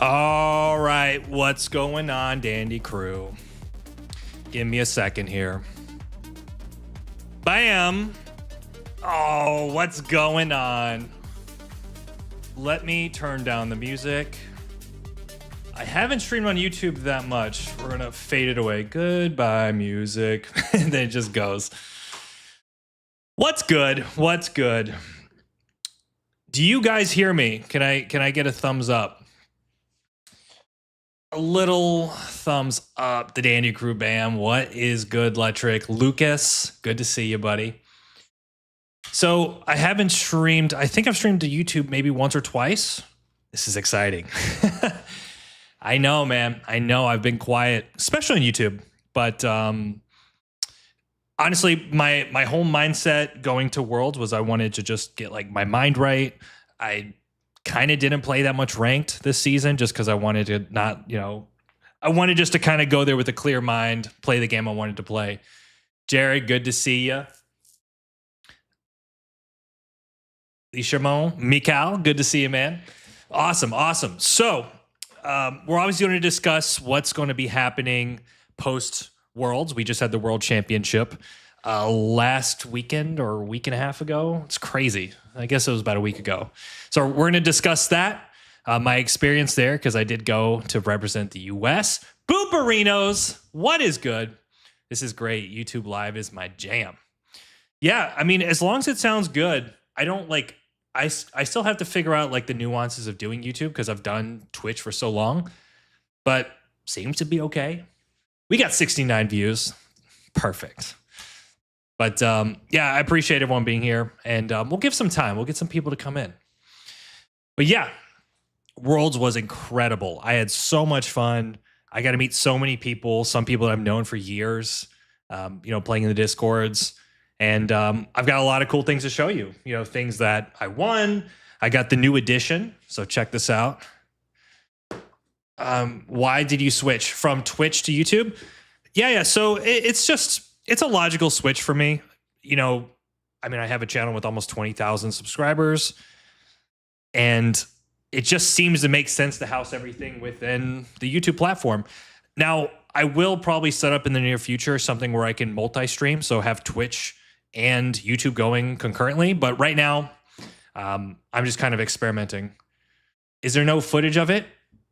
All right, what's going on, Dandy Crew? Give me a second here. Bam! Oh, what's going on? Let me turn down the music. I haven't streamed on YouTube that much. We're gonna fade it away. Goodbye, music. And then it just goes. What's good? What's good? Do you guys hear me? Can I get a thumbs up? A little thumbs up. The Dandy Crew Bam. What is good, Letric? Lucas, good to see you, buddy. So I haven't streamed. I think I've streamed to YouTube maybe once or twice. This is exciting. I know, man. I know I've been quiet, especially on YouTube. But honestly, my whole mindset going to Worlds was I wanted to just get like my mind right. I kind of didn't play that much ranked this season just because I wanted to not, I wanted just to kind of go there with a clear mind, play the game I wanted to play. Jared, good to see you. Lishamon, Mikal, good to see you, man. Awesome, awesome. So we're obviously going to discuss what's going to be happening post Worlds. We just had the World Championship last weekend or a week and a half ago. It's crazy. I guess it was about a week ago. So we're going to discuss that, my experience there, because I did go to represent the U.S. Booperinos, what is good? This is great. YouTube Live is my jam. Yeah, I mean, as long as it sounds good, I don't like, I still have to figure out like the nuances of doing YouTube because I've done Twitch for so long, but seems to be okay. We got 69 views. Perfect. But yeah, I appreciate everyone being here, and we'll give some time. We'll get some people to come in. But yeah, Worlds was incredible. I had so much fun. I got to meet so many people, some people that I've known for years, playing in the Discords. And I've got a lot of cool things to show you, things that I won. I got the new edition, so check this out. Why did you switch from Twitch to YouTube? Yeah. So it's a logical switch for me. I have a channel with almost 20,000 subscribers, and it just seems to make sense to house everything within the YouTube platform. Now, I will probably set up in the near future something where I can multi-stream, so have Twitch and YouTube going concurrently. But right now, I'm just kind of experimenting. Is there no footage of it?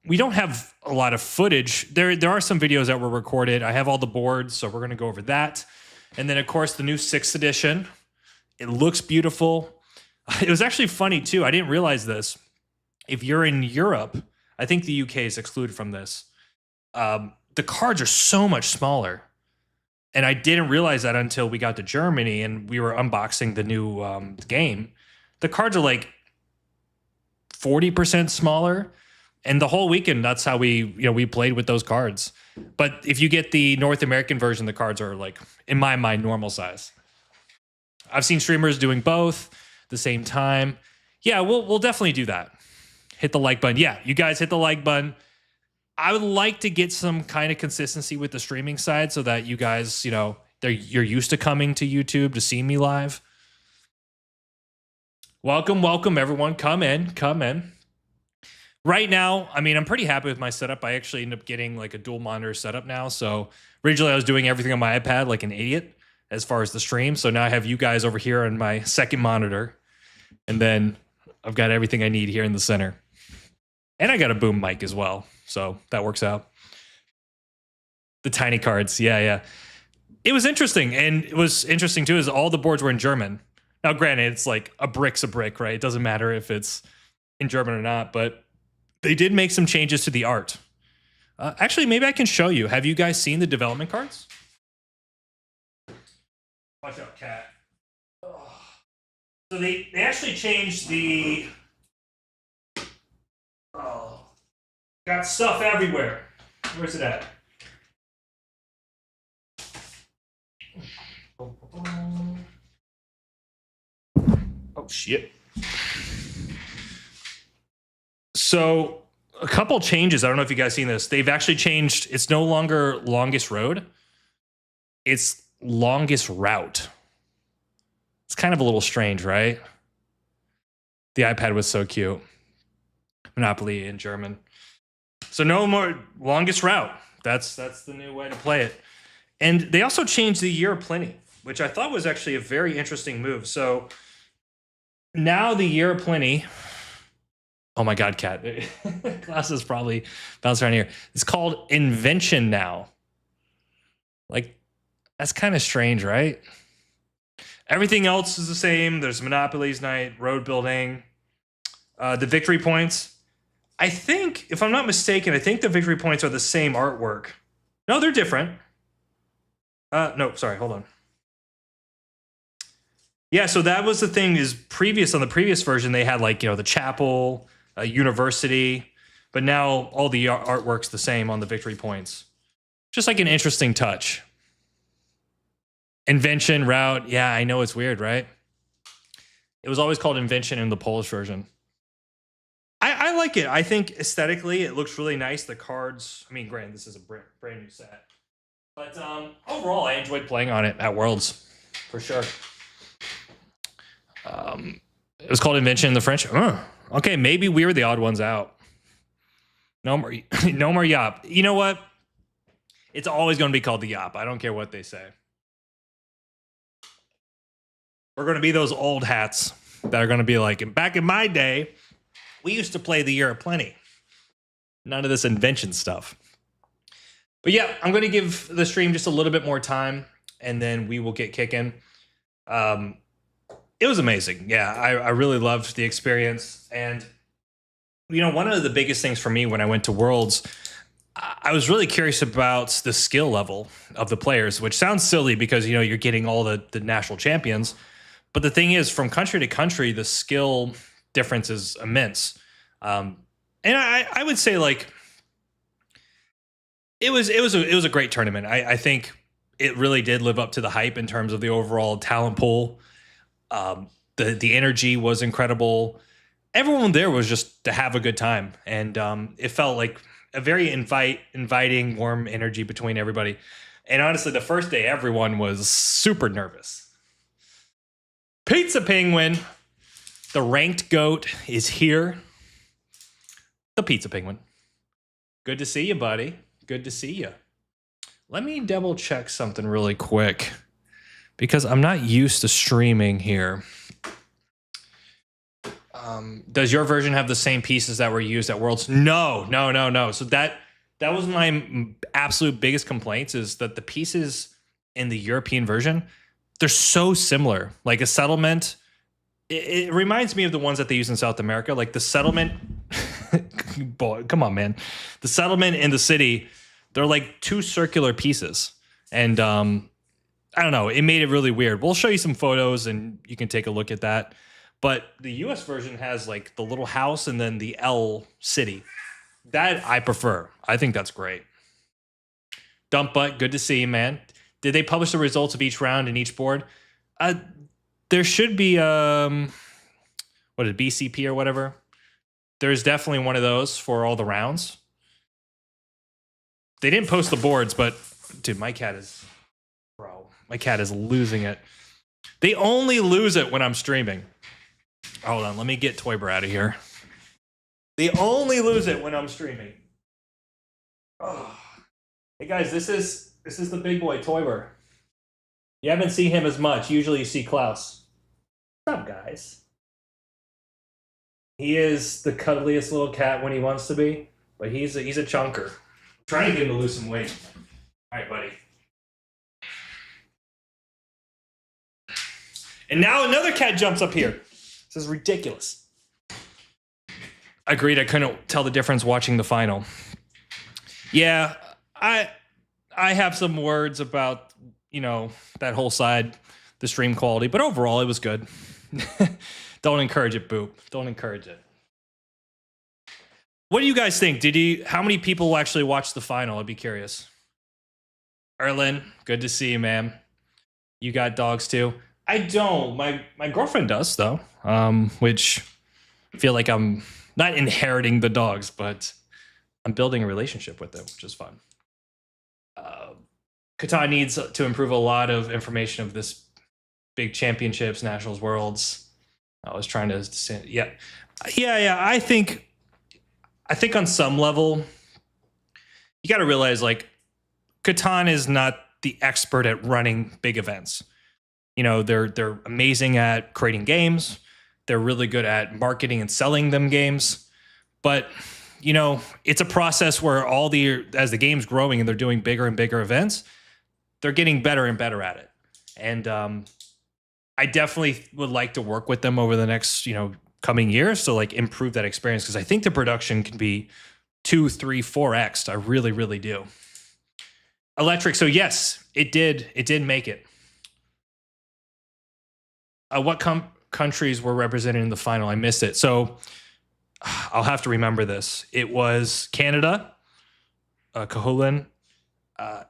We don't have a lot of footage. There are some videos that were recorded. I have all the boards, so we're going to go over that. And then, of course, the new 6th edition. It looks beautiful. It was actually funny, too. I didn't realize this. If you're in Europe, I think the UK is excluded from this. The cards are so much smaller. And I didn't realize that until we got to Germany and we were unboxing the new game. The cards are like 40% smaller. And the whole weekend, that's how we played with those cards. But if you get the North American version, the cards are like, in my mind, normal size. I've seen streamers doing both at the same time. Yeah, we'll definitely do that. Hit the like button. Yeah, you guys hit the like button. I would like to get some kind of consistency with the streaming side so that you guys, you're used to coming to YouTube to see me live. Welcome, everyone. Come in. Right now, I'm pretty happy with my setup. I actually ended up getting like a dual monitor setup now. So originally I was doing everything on my iPad like an idiot as far as the stream. So now I have you guys over here on my second monitor. And then I've got everything I need here in the center. And I got a boom mic as well. So that works out. The tiny cards. Yeah. It was interesting. And it was interesting too is all the boards were in German. Now, granted, it's like a brick's a brick, right? It doesn't matter if it's in German or not, but they did make some changes to the art. Actually, maybe I can show you. Have you guys seen the development cards? Watch out, cat. Oh. So they actually changed the... Oh. Got stuff everywhere. Where's it at? Oh, shit. So a couple changes. I don't know if you guys seen this. They've actually changed. It's no longer longest road. It's longest route. It's kind of a little strange, right? The iPad was so cute. Monopoly in German. So no more longest route. That's the new way to play it. And they also changed the year of plenty, which I thought was actually a very interesting move. So now the year of plenty. Oh my God, Cat. Glasses probably bounce around here. It's called Invention now. Like, that's kind of strange, right? Everything else is the same. There's Monopolies Night, road building, the victory points. I think, if I'm not mistaken, I think the victory points are the same artwork. No, they're different. No, sorry, hold on. Yeah, so that was the thing is on the previous version, they had like, the chapel, university, but now all the artwork's the same on the victory points. Just like an interesting touch. Invention, route. Yeah, I know it's weird, right? It was always called Invention in the Polish version. I like it. I think aesthetically it looks really nice. The cards, I mean, granted, this is a brand new set. But overall, I enjoyed playing on it at Worlds, for sure. It was called Invention in the French. Okay, maybe we were the odd ones out. No more, no more Yop. You know what? It's always going to be called the Yop. I don't care what they say. We're going to be those old hats that are going to be like, back in my day, we used to play the Year of Plenty. None of this invention stuff. But yeah, I'm going to give the stream just a little bit more time, and then we will get kicking. It was amazing. Yeah, I really loved the experience. And, one of the biggest things for me when I went to Worlds, I was really curious about the skill level of the players, which sounds silly because, you're getting all the national champions. But the thing is, from country to country, the skill difference is immense. And I would say, like, it was a great tournament. I think it really did live up to the hype in terms of the overall talent pool. The energy was incredible. Everyone there was just to have a good time, and it felt like a very inviting, warm energy between everybody. And honestly, the first day, everyone was super nervous. Pizza Penguin, the ranked goat, is here. The Pizza Penguin. Good to see you, buddy. Good to see you. Let me double check something really quick because I'm not used to streaming here. Does your version have the same pieces that were used at Worlds? No. So that was my absolute biggest complaints, is that the pieces in the European version, they're so similar. Like a settlement, it reminds me of the ones that they use in South America. Like the settlement, boy, come on, man. The settlement in the city, they're like two circular pieces. And I don't know, it made it really weird. We'll show you some photos and you can take a look at that. But the US version has like the little house and then the L city. That I prefer. I think that's great. Dump Butt, good to see you, man. Did they publish the results of each round and each board? There should be BCP or whatever. There's definitely one of those for all the rounds. They didn't post the boards, but dude, my cat is losing it. They only lose it when I'm streaming. Hold on, let me get Toyber out of here. They only lose it when I'm streaming. Oh. Hey guys, this is the big boy Toyber. You haven't seen him as much. Usually you see Klaus. What's up, guys? He is the cuddliest little cat when he wants to be, but he's a chunker. I'm trying to get him to lose some weight. All right, buddy. And now another cat jumps up here. This is ridiculous. Agreed, I couldn't tell the difference watching the final. Yeah, I have some words about, that whole side, the stream quality, but overall it was good. Don't encourage it, Boop. Don't encourage it. What do you guys think? How many people actually watched the final? I'd be curious. Erlin, good to see you, man. You got dogs too? I don't. My girlfriend does though, which I feel like I'm not inheriting the dogs, but I'm building a relationship with them, which is fun. Catan needs to improve a lot of information of this big championships, nationals, worlds. I was trying to say, yeah. I think on some level, you got to realize like Catan is not the expert at running big events. You know, they're amazing at creating games. They're really good at marketing and selling them games. But you know, it's a process where as the game's growing and they're doing bigger and bigger events, they're getting better and better at it. And I definitely would like to work with them over the next, coming years to like improve that experience, because I think the production can be 2, 3, 4x. I really, really do. Electric. So yes, it did. It did make it. What countries were represented in the final? I missed it. So I'll have to remember this. It was Canada, Cahulan,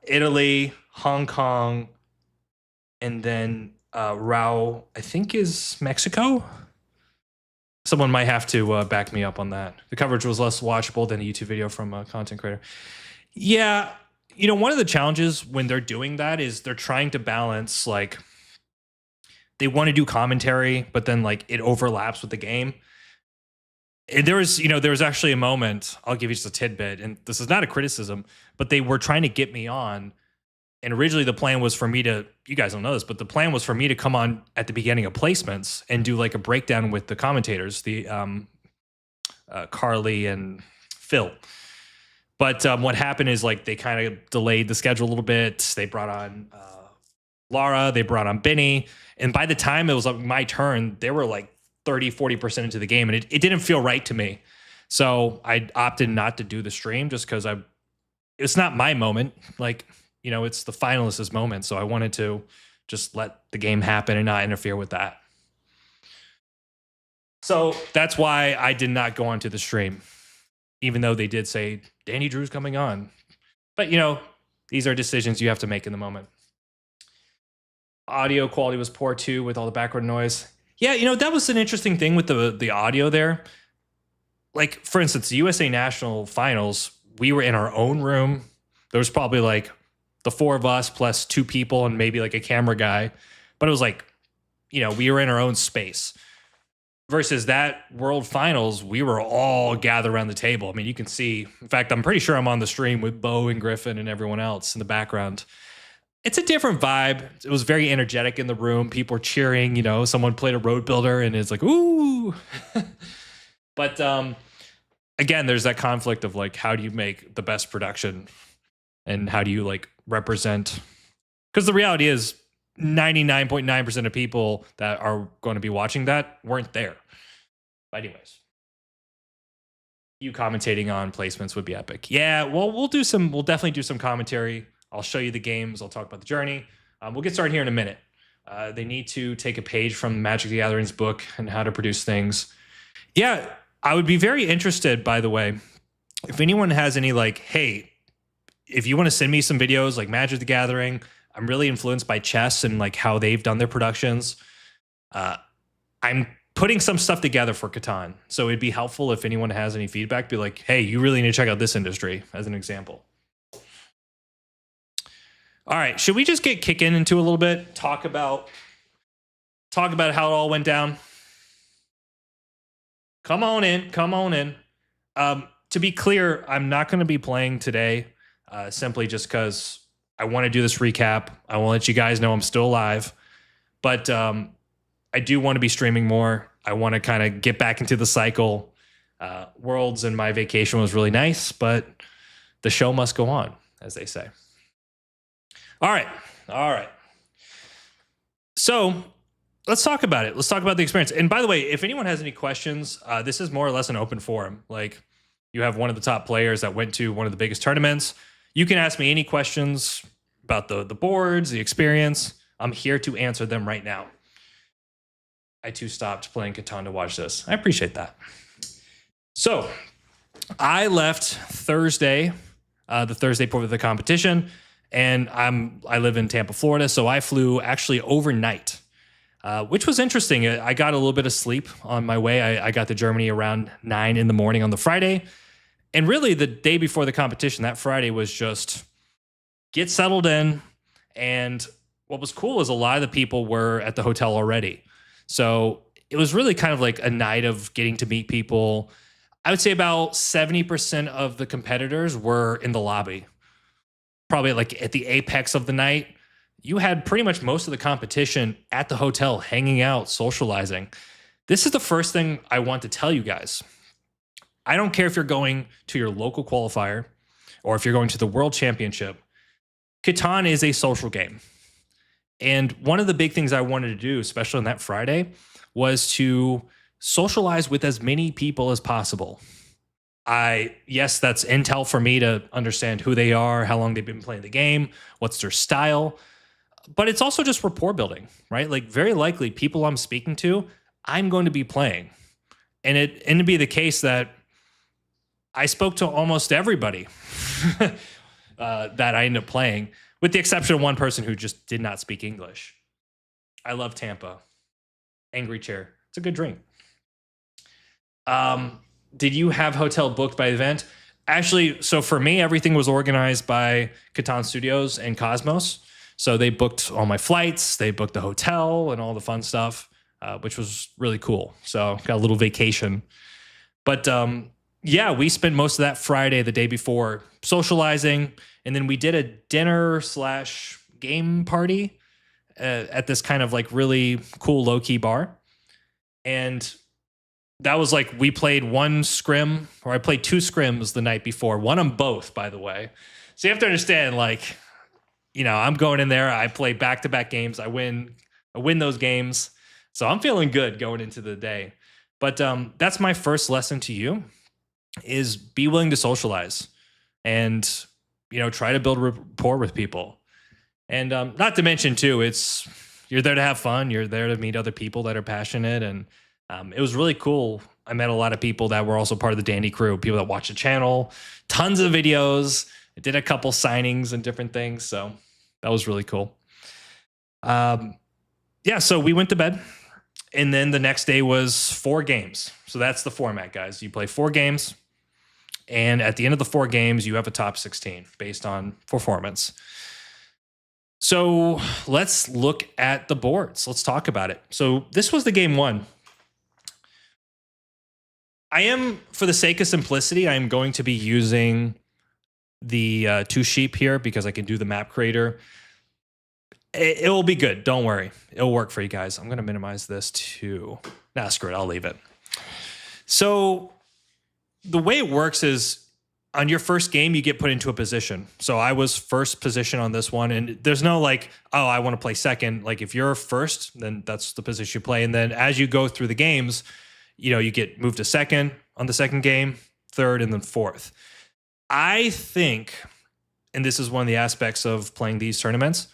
Italy, Hong Kong, and then Rao, I think, is Mexico. Someone might have to back me up on that. The coverage was less watchable than a YouTube video from a content creator. Yeah, one of the challenges when they're doing that is they're trying to balance, like, they want to do commentary, but then like it overlaps with the game. And there was actually a moment, I'll give you just a tidbit, and this is not a criticism, but they were trying to get me on. And originally the plan was for me to, you guys don't know this, but the plan was for me to come on at the beginning of placements and do like a breakdown with the commentators, the Carly and Phil. But what happened is like they kind of delayed the schedule a little bit. They brought on Laura, they brought on Benny. And by the time it was like my turn, they were like 30, 40% into the game. And it didn't feel right to me. So I opted not to do the stream just because it's not my moment. Like, it's the finalists' moment. So I wanted to just let the game happen and not interfere with that. So that's why I did not go onto the stream, even though they did say Danny Drew's coming on. But, these are decisions you have to make in the moment. Audio quality was poor too with all the background noise. Yeah, that was an interesting thing with the audio there. Like, for instance, the USA National Finals, we were in our own room. There was probably like the 4 of us plus 2 people and maybe like a camera guy. But it was like, we were in our own space. Versus that World Finals, we were all gathered around the table. I mean, you can see, in fact, I'm pretty sure I'm on the stream with Bo and Griffin and everyone else in the background. It's a different vibe. It was very energetic in the room. People were cheering, someone played a road builder and it's like, ooh. But again, there's that conflict of like, how do you make the best production and how do you like represent? Because the reality is 99.9% of people that are going to be watching that weren't there. But anyways, you commentating on placements would be epic. Yeah, well, we'll definitely do some commentary. I'll show you the games. I'll talk about the journey. We'll get started here in a minute. They need to take a page from Magic the Gathering's book and how to produce things. Yeah, I would be very interested, by the way, if anyone has any like, hey, if you want to send me some videos like Magic the Gathering, I'm really influenced by chess and like how they've done their productions. I'm putting some stuff together for Catan. So it'd be helpful if anyone has any feedback, be like, hey, you really need to check out this industry as an example. All right, should we just get kicking into a little bit? Talk about how it all went down. Come on in. To be clear, I'm not going to be playing today, simply just because I want to do this recap. I want to let you guys know I'm still alive, but I do want to be streaming more. I want to kind of get back into the cycle. Worlds and my vacation was really nice, but the show must go on, as they say. All right. So let's talk about it. Let's talk about the experience. And by the way, if anyone has any questions, this is more or less an open forum. Like, you have one of the top players that went to one of the biggest tournaments. You can ask me any questions about the boards, the experience. I'm here to answer them right now. I too stopped playing Catan to watch this. I appreciate that. So I left Thursday, the Thursday before the competition, and I live in Tampa, Florida, so I flew actually overnight, which was interesting. I got a little bit of sleep on my way. I got to Germany around 9 in the morning on the Friday. And really the day before the competition, that Friday, was just get settled in. And what was cool is a lot of the people were at the hotel already. So it was really kind of like a night of getting to meet people. I would say about 70% of the competitors were in the lobby. Probably like at the apex of the night, you had pretty much most of the competition at the hotel, hanging out, socializing. This is the first thing I want to tell you guys. I don't care if you're going to your local qualifier or if you're going to the World Championship. Catan is a social game. And one of the big things I wanted to do, especially on that Friday, was to socialize with as many people as possible. Yes, that's intel for me to understand who they are, how long they've been playing the game, what's their style. But it's also just rapport building, right? Like very likely people I'm speaking to, I'm going to be playing. And it ended to be the case that I spoke to almost everybody that I ended up playing, with the exception of one person who just did not speak English. I love Tampa. Angry Chair. It's a good drink. Did you have hotel booked by event? Actually, so for me, everything was organized by Catan Studios and Cosmos. So they booked all my flights, they booked the hotel and all the fun stuff, which was really cool. So got a little vacation. But yeah, we spent most of that Friday, the day before, socializing, and then we did a dinner slash game party at this kind of like really cool low key bar, and that was like we played one scrim, or I played two scrims the night before, won them both, by the way. So you have to understand, like, I'm going in there, I play back to back games, I win those games, so I'm feeling good going into the day. But that's my first lesson to you: is be willing to socialize and try to build rapport with people. And not to mention too, you're there to have fun, you're there to meet other people that are passionate. And it was really cool. I met a lot of people that were also part of the Dandy crew, people that watch the channel, tons of videos. I did a couple signings and different things, so that was really cool. Yeah, so we went to bed, and then the next day was 4 games. So that's the format, guys. You play 4 games, and at the end of the 4 games, you have a top 16 based on performance. So let's look at the boards. Let's talk about it. So this was the game 1. For the sake of simplicity, I am going to be using the 2 sheep here because I can do the map creator. It will be good. Don't worry. It'll work for you guys. I'm going to minimize this too. Nah, screw it. I'll leave it. So the way it works is on your first game, you get put into a position. So I was first position on this one, and there's no like, oh, I want to play second. Like if you're first, then that's the position you play. And then as you go through the games, you get moved to second on the second game, third, and then fourth. I think, and this is one of the aspects of playing these tournaments,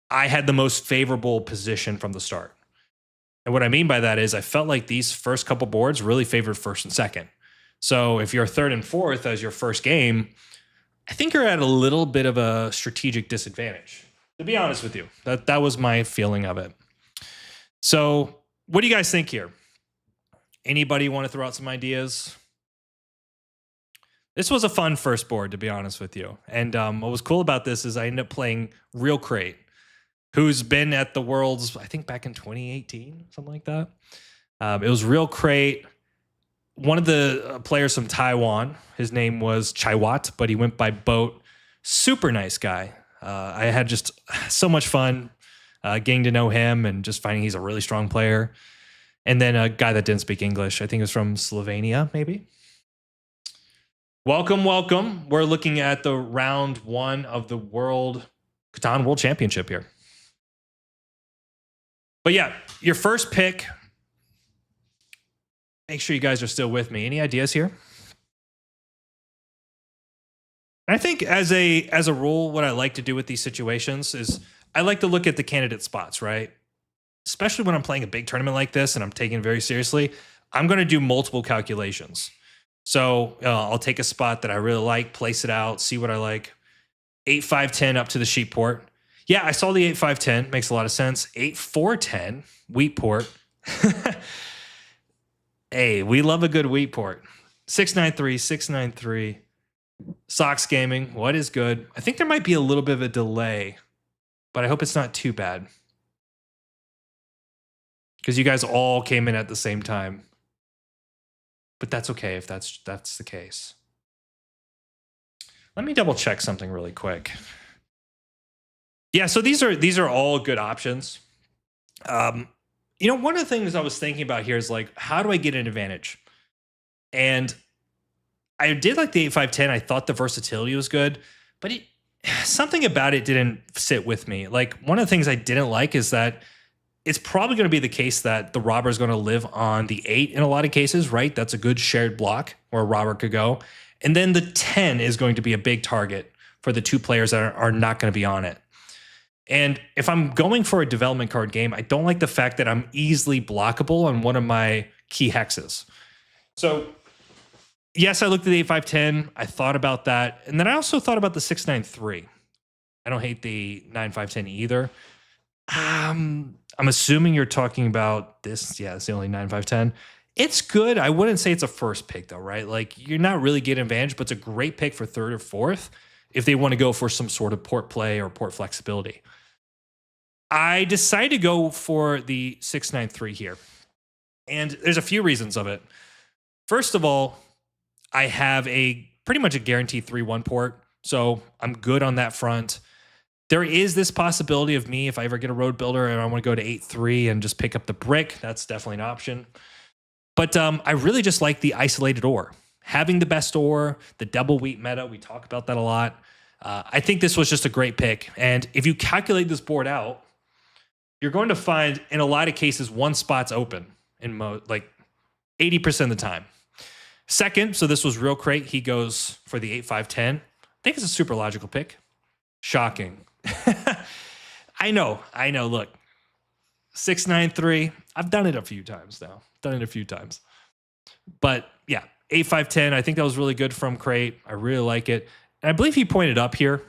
I had the most favorable position from the start. And what I mean by that is I felt like these first couple boards really favored first and second. So if you're third and fourth as your first game, I think you're at a little bit of a strategic disadvantage, to be honest with you. That was my feeling of it. So what do you guys think here? Anybody want to throw out some ideas? This was a fun first board, to be honest with you. And what was cool about this is I ended up playing Real Crate, who's been at the Worlds, I think back in 2018, something like that. It was Real Crate. One of the players from Taiwan, his name was Chaiwat, but he went by Boat. Super nice guy. I had just so much fun getting to know him and just finding he's a really strong player. And then a guy that didn't speak English. I think it was from Slovenia, maybe. Welcome, welcome. We're looking at the round 1 of the Catan World Championship here. But yeah, your first pick. Make sure you guys are still with me. Any ideas here? I think as a rule, what I like to do with these situations is I like to look at the candidate spots, right? Especially when I'm playing a big tournament like this and I'm taking it very seriously, I'm going to do multiple calculations. So I'll take a spot that I really like, place it out, see what I like. 8, 5, 10 up to the sheep port. Yeah, I saw the 8, 5, 10. Makes a lot of sense. 8, 4, 10, wheat port. Hey, we love a good wheat port. 693, 693. Sox Gaming, what is good? I think there might be a little bit of a delay, but I hope it's not too bad. Because you guys all came in at the same time. but that's okay if that's the case. Let me double check something really quick. Yeah, so these are all good options. Um, one of the things I was thinking about here is like, how do I get an advantage? And I did like the 8-5-10. I thought the versatility was good, but something about it didn't sit with me. Like, one of the things I didn't like is that it's probably going to be the case that the robber is going to live on the 8 in a lot of cases, right? That's a good shared block where a robber could go. And then the 10 is going to be a big target for the two players that are not going to be on it. And if I'm going for a development card game, I don't like the fact that I'm easily blockable on one of my key hexes. So yes, I looked at the 8-5-10. I thought about that. And then I also thought about the 6-9-3. I don't hate the 9-5-10 either. I'm assuming you're talking about this. Yeah, it's the only 9-5-10. It's good. I wouldn't say it's a first pick though, right? Like, you're not really getting advantage, but it's a great pick for third or fourth if they want to go for some sort of port play or port flexibility. I decided to go for the 6-9-3 here. And there's a few reasons of it. First of all, I have a pretty much a guaranteed 3-1 port. So I'm good on that front. There is this possibility of me, if I ever get a road builder and I want to go to 8-3 and just pick up the brick, that's definitely an option. But I really just like the isolated ore. Having the best ore, the double wheat meta, we talk about that a lot. I think this was just a great pick. And if you calculate this board out, you're going to find in a lot of cases one spot's open in like 80% of the time. Second, so this was real crate. He goes for the 8-5-10. I think it's a super logical pick. Shocking. I know. Look, 6-9-3. I've done it a few times now. But yeah, 8-5-10. I think that was really good from crate. I really like it. And I believe he pointed up here.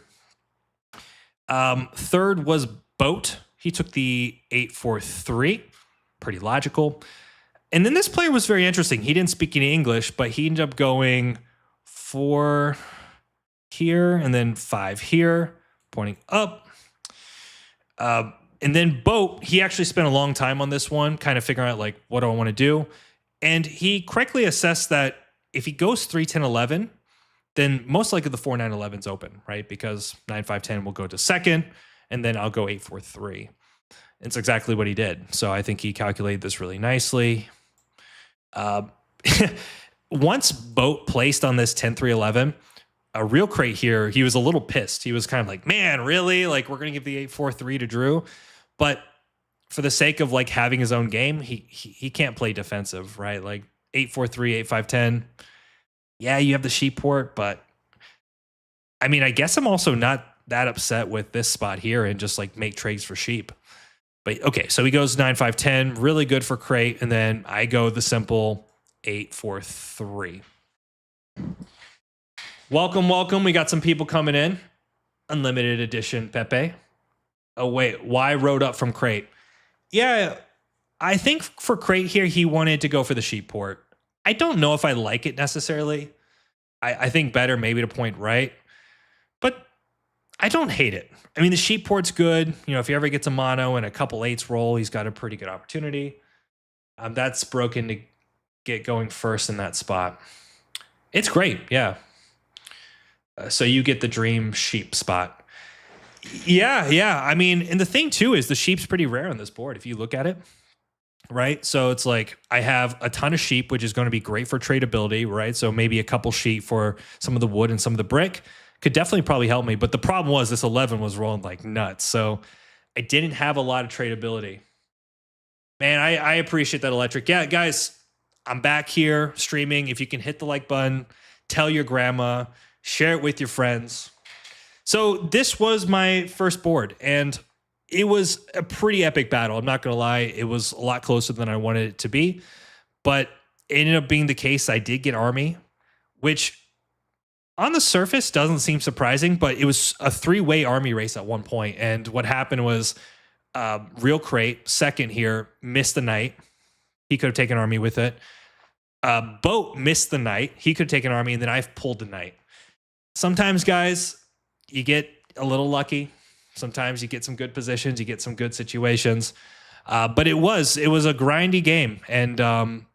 Third was Boat. He took the 8-4-3. Pretty logical. And then this player was very interesting. He didn't speak any English, but he ended up going 4 here and then 5 here, pointing up. And then Boat, he actually spent a long time on this one, kind of figuring out, like, what do I want to do? And he correctly assessed that if he goes 3-10-11, then most likely the 4-9-11 is open, right? Because 9-5-10 will go to second, and then I'll go 8-4-3. It's exactly what he did. So I think he calculated this really nicely. Once Boat placed on this 10-3-11, a real crate here, he was a little pissed. He was kind of like, man, really? Like, we're going to give the 8-4-3 to Drew? But for the sake of like having his own game, he can't play defensive, right? Like 8-4-3, 8-5-10. Yeah, you have the sheep port, but I mean, I guess I'm also not that upset with this spot here and just like make trades for sheep. But okay, so he goes 9-5-10, really good for crate, and then I go the simple 8-4-3. Welcome. We got some people coming in. Unlimited edition Pepe. Oh, wait. Why rode up from crate? Yeah, I think for crate here, he wanted to go for the sheep port. I don't know if I like it necessarily. I think better maybe to point right. But I don't hate it. I mean, the sheep port's good. You know, if he ever gets a mono and a couple 8s roll, he's got a pretty good opportunity. That's broken to get going first in that spot. It's great, yeah. So you get the dream sheep spot. Yeah. I mean, and the thing too is the sheep's pretty rare on this board if you look at it, right? So it's like I have a ton of sheep, which is going to be great for tradability, right? So maybe a couple sheep for some of the wood and some of the brick could definitely probably help me. But the problem was this 11 was rolling like nuts. So I didn't have a lot of tradability. Man, I appreciate that, Electric. Yeah, guys, I'm back here streaming. If you can hit the like button, tell your grandma, share it with your friends. So this was my first board, and it was a pretty epic battle. I'm not going to lie. It was a lot closer than I wanted it to be, but it ended up being the case. I did get Army, which on the surface doesn't seem surprising, but it was a 3-way Army race at one point. And what happened was Real Crate, second here, missed the knight. He could have taken Army with it. Boat missed the knight. He could have taken Army, and then I pulled the knight. Sometimes, guys, you get a little lucky. Sometimes you get some good positions. You get some good situations. But it was a grindy game. And,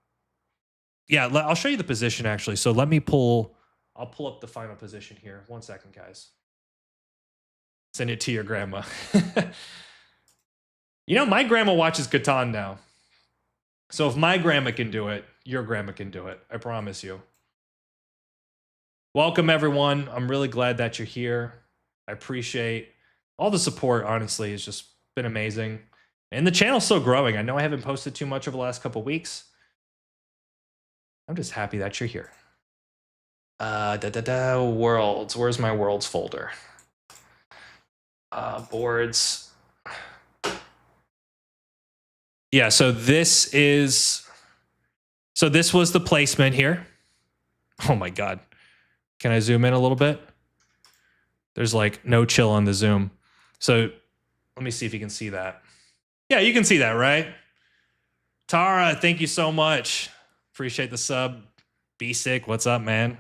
Yeah, I'll show you the position actually. So let me pull. I'll pull up the final position here. 1 second, guys. Send it to your grandma. You know, my grandma watches Catan now. So if my grandma can do it, your grandma can do it. I promise you. Welcome, everyone. I'm really glad that you're here. I appreciate all the support, honestly. It's just been amazing. And the channel's still growing. I know I haven't posted too much over the last couple weeks. I'm just happy that you're here. Worlds. Where's my worlds folder? Boards. Yeah, so this was the placement here. Oh my God. Can I zoom in a little bit? There's like no chill on the zoom. So let me see if you can see that. Yeah, you can see that, right? Tara, thank you so much. Appreciate the sub. Be sick. What's up, man?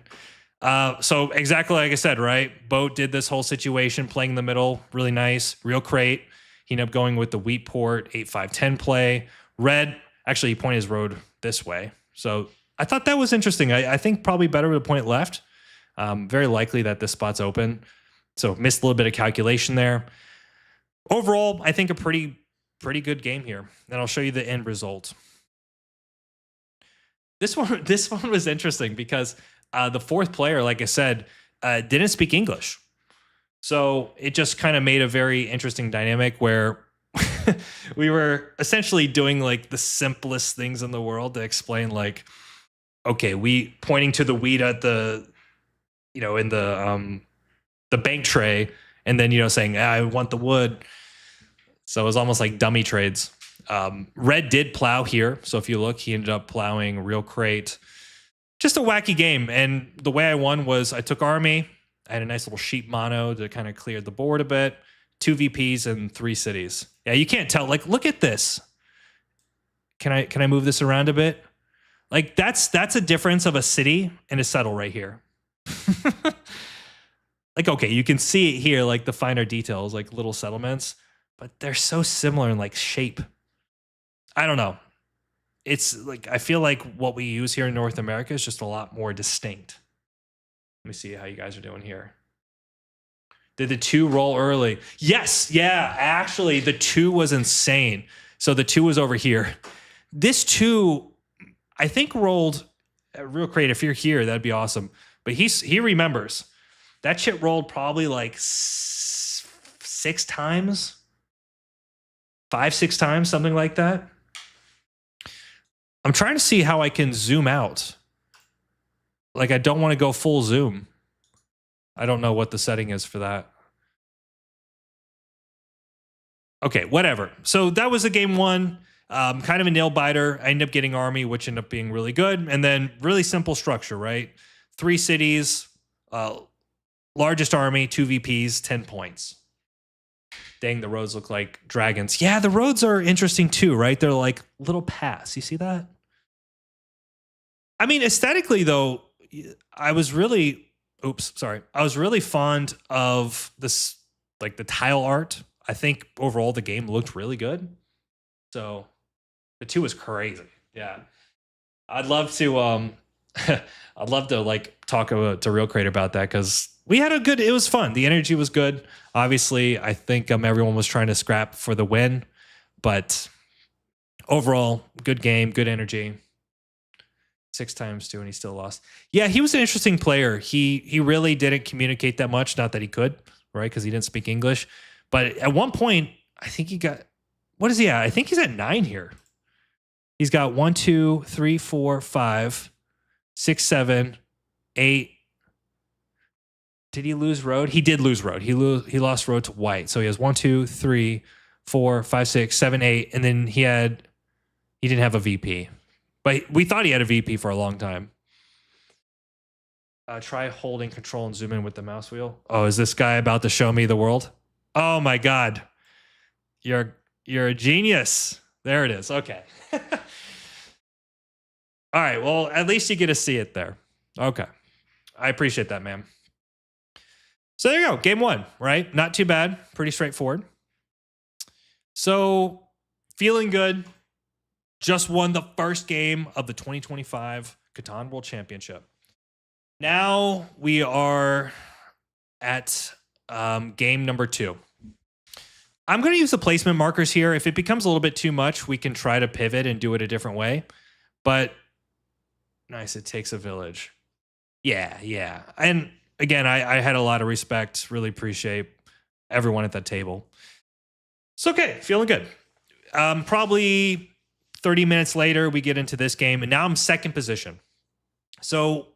So exactly like I said, right? Boat did this whole situation, playing in the middle, really nice. Real crate. He ended up going with the wheat port, 8-5-10 play. Red, actually, he pointed his road this way. So I thought that was interesting. I think probably better to point left. Very likely that this spot's open. So missed a little bit of calculation there. Overall, I think a pretty good game here. And I'll show you the end result. This one was interesting because the fourth player, like I said, didn't speak English. So it just kind of made a very interesting dynamic where we were essentially doing like the simplest things in the world to explain, like, okay, we pointing to the wheat at the, in the bank tray, and then, saying, I want the wood. So it was almost like dummy trades. Red did plow here. So if you look, he ended up plowing real crate. Just a wacky game. And the way I won was I took army. I had a nice little sheep mono to kind of clear the board a bit. 2 VPs and 3 cities. Yeah, you can't tell. Like, look at this. Can I move this around a bit? Like, that's a difference of a city and a settle right here. Like, okay, you can see it here, like the finer details, like little settlements, but they're so similar in like shape. I don't know. It's like, I feel like what we use here in North America is just a lot more distinct. Let me see how you guys are doing here. Did the 2 roll early? Yes. Yeah. Actually, the 2 was insane. So the 2 was over here. This 2, I think, rolled real great. If you're here, that'd be awesome. But he remembers. That shit rolled probably like 6 times. 5-6 times, something like that. I'm trying to see how I can zoom out. Like, I don't want to go full zoom. I don't know what the setting is for that. Okay, whatever. So that was a game 1. Kind of a nail biter. I ended up getting army, which ended up being really good. And then really simple structure, right? 3 cities, largest army, 2 VPs, 10 points. Dang, the roads look like dragons. Yeah, the roads are interesting too, right? They're like little paths. You see that? I mean, aesthetically though, I was really fond of this, like the tile art. I think overall the game looked really good. So the 2 was crazy. Yeah. I'd love to like talk to Real Crate about that, because we had it was fun. The energy was good. Obviously, I think everyone was trying to scrap for the win, but overall, good game, good energy. 6 times 2, and he still lost. Yeah, he was an interesting player. He really didn't communicate that much. Not that he could, right? Because he didn't speak English. But at one point, I think he got, what is he at? I think he's at 9 here. He's got 1, 2, 3, 4, 5, 6, 7, 8. Did he lose road? He did lose road. He lost road to white. So he has 1, 2, 3, 4, 5, 6, 7, 8, and then he didn't have a VP. But we thought he had a VP for a long time. Try holding control and zoom in with the mouse wheel. Oh, is this guy about to show me the world? Oh my God. You're a genius. There it is. Okay. All right. Well, at least you get to see it there. Okay. I appreciate that, man. So there you go. Game 1, right? Not too bad. Pretty straightforward. So feeling good. Just won the first game of the 2025 Catan World Championship. Now we are at game number 2. I'm going to use the placement markers here. If it becomes a little bit too much, we can try to pivot and do it a different way. But nice, it takes a village. Yeah. And again, I had a lot of respect, really appreciate everyone at that table. It's okay, feeling good. Probably 30 minutes later, we get into this game, and now I'm second position. So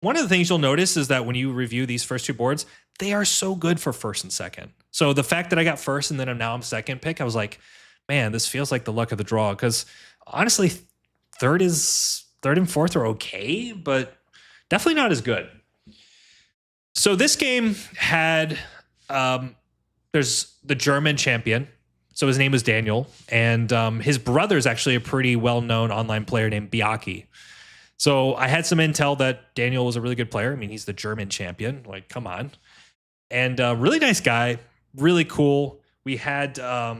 one of the things you'll notice is that when you review these first 2 boards, they are so good for first and second. So the fact that I got first and then I'm second pick, I was like, man, this feels like the luck of the draw. Because honestly, third and fourth are okay, but definitely not as good. So this game had, there's the German champion. So his name was Daniel. And his brother is actually a pretty well-known online player named Biaki. So I had some intel that Daniel was a really good player. I mean, he's the German champion. Like, come on. And really nice guy. Really cool. We had, what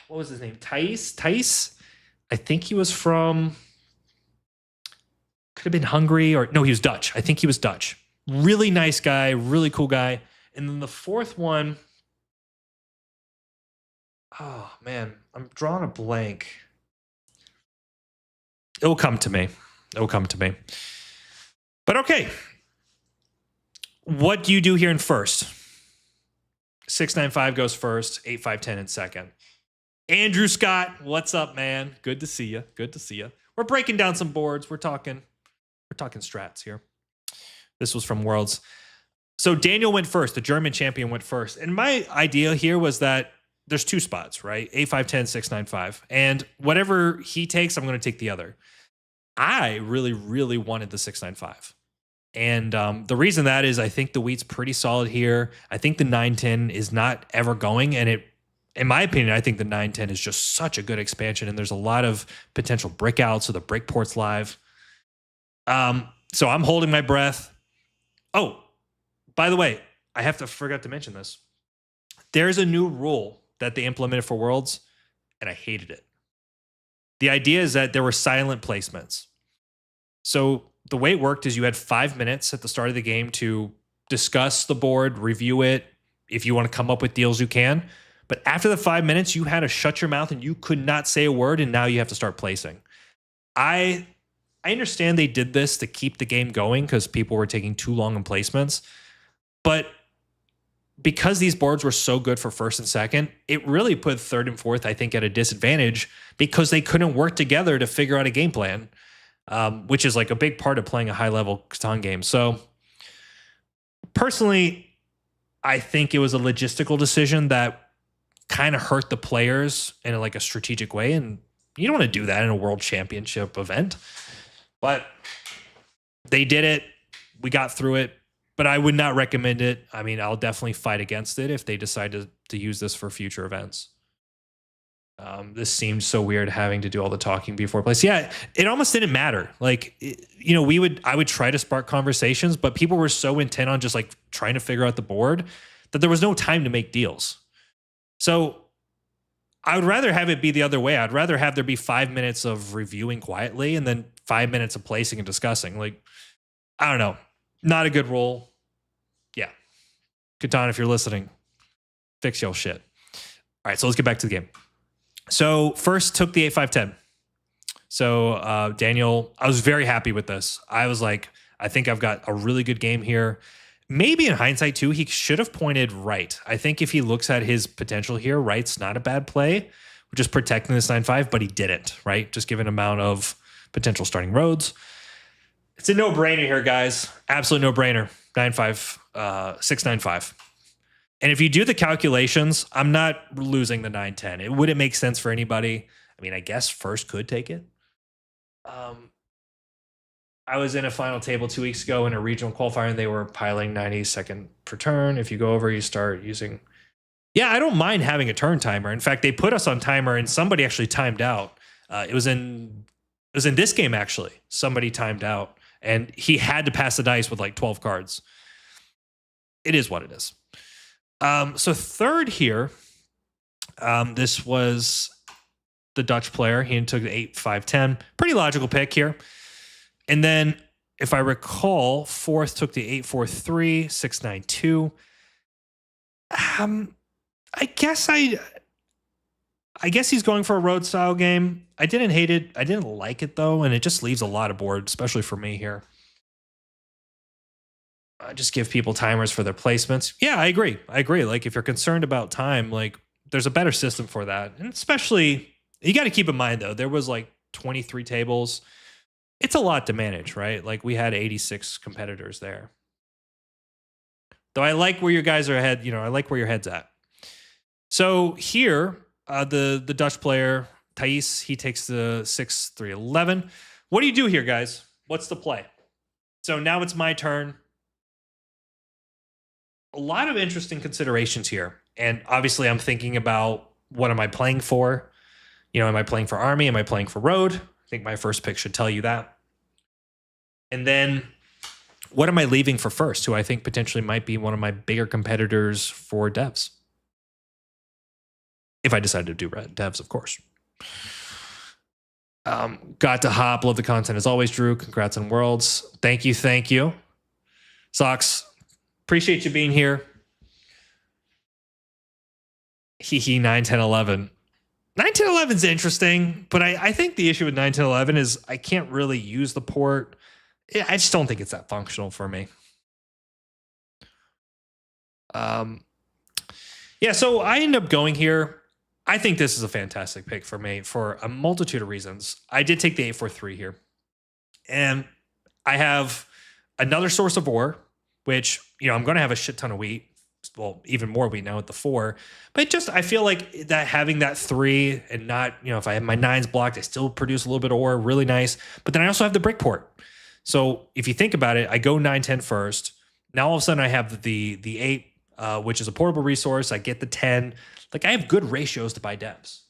was his name? Thais? I think he was from, could have been Hungary or, no, he was Dutch. I think he was Dutch. Really nice guy. Really cool guy. And then the fourth one, oh, man, I'm drawing a blank. It'll come to me. But okay. What do you do here in first? 695 goes first, 8510 in second. Andrew Scott, what's up, man? Good to see you. We're breaking down some boards. We're talking strats here. This was from Worlds. So Daniel went first. The German champion went first. And my idea here was that there's 2 spots, right? 8510, 695. And whatever he takes, I'm going to take the other. I really, really wanted the 695. And the reason that is I think the wheat's pretty solid here. I think the 910 is not ever going. And it, in my opinion, I think the 910 is just such a good expansion. And there's a lot of potential brick outs. So the break port's live. So I'm holding my breath. Oh, by the way, I forgot to mention this. There's a new rule that they implemented for Worlds, and I hated it. The idea is that there were silent placements. So the way it worked is you had 5 minutes at the start of the game to discuss the board, review it. If you want to come up with deals, you can. But after the 5 minutes, you had to shut your mouth and you could not say a word, and now you have to start placing. I understand they did this to keep the game going because people were taking too long in placements. But because these boards were so good for first and second, it really put third and fourth, I think, at a disadvantage because they couldn't work together to figure out a game plan, which is like a big part of playing a high-level Catan game. So personally, I think it was a logistical decision that kind of hurt the players in like a strategic way. And you don't want to do that in a world championship event. But they did it. We got through it. But I would not recommend it. I mean, I'll definitely fight against it if they decide to use this for future events. This seemed so weird having to do all the talking before place. Yeah, it almost didn't matter. Like, I would try to spark conversations, but people were so intent on just like trying to figure out the board that there was no time to make deals. So I would rather have it be the other way. I'd rather have there be 5 minutes of reviewing quietly and then 5 minutes of placing and discussing. Like, I don't know. Not a good rule. Yeah. Catan, if you're listening, fix your shit. All right, so let's get back to the game. So first took the 8-5-10. So Daniel, I was very happy with this. I was like, I think I've got a really good game here. Maybe in hindsight too, he should have pointed right. I think if he looks at his potential here, right's not a bad play. We're just protecting this 9-5, but he didn't, right? Just given amount of potential starting roads. It's a no-brainer here, guys. Absolute no-brainer. 9-5, 6-9-5. And if you do the calculations, I'm not losing the 9-10. It wouldn't make sense for anybody. I mean, I guess first could take it. I was in a final table 2 weeks ago in a regional qualifier, and they were piling 90 second per turn. If you go over, you start using. Yeah, I don't mind having a turn timer. In fact, they put us on timer, and somebody actually timed out. It was in this game, actually. Somebody timed out, and he had to pass the dice with like 12 cards. It is what it is. So third here, this was the Dutch player. He took the 8-5-10. Pretty logical pick here. And then, if I recall, fourth took the 8-4-3, 6-9-2. I guess he's going for a road style game. I didn't hate it. I didn't like it though, and it just leaves a lot of board, especially for me here. Just give people timers for their placements. Yeah, I agree. Like if you're concerned about time, like there's a better system for that. And especially, you got to keep in mind though, there was like 23 tables. It's a lot to manage, right? Like we had 86 competitors there. Though I like where you guys are ahead. I like where your head's at. So here, the Dutch player, Thais, he takes the 6-3-11. What do you do here, guys? What's the play? So now it's my turn. A lot of interesting considerations here. And obviously I'm thinking about what am I playing for? Am I playing for Army? Am I playing for Road? I think my first pick should tell you that. And then what am I leaving for first? Who I think potentially might be one of my bigger competitors for devs. If I decide to do devs, of course. Got to hop. Love the content as always, Drew. Congrats on Worlds. Thank you. Socks. Appreciate you being here. 9, 10, 11. 9, 10, 11 is interesting, but I think the issue with 9, 10, 11 is I can't really use the port. I just don't think it's that functional for me. Yeah, so I end up going here. I think this is a fantastic pick for me for a multitude of reasons. I did take the 8-4-3 here. And I have another source of ore, which, I'm going to have a shit ton of wheat. Well, even more wheat now with the 4. But I feel like that having that 3 and not, if I have my 9s blocked, I still produce a little bit of ore, really nice. But then I also have the brick port. So if you think about it, I go 9-10 first. Now all of a sudden I have the 8, which is a portable resource. I get the 10. Like I have good ratios to buy devs.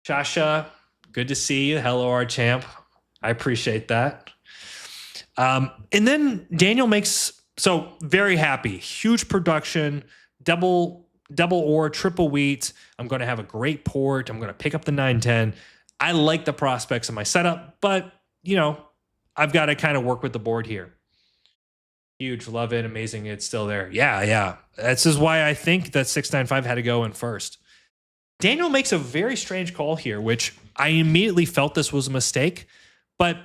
Shasha, good to see you. Hello, our champ. I appreciate that. And then Daniel makes, so very happy. Huge production, double ore, triple wheat. I'm going to have a great port. I'm going to pick up the 9-10. I like the prospects of my setup, but, I've got to kind of work with the board here. Huge, love it, amazing, it's still there. Yeah. This is why I think that 695 had to go in first. Daniel makes a very strange call here, which I immediately felt this was a mistake, but,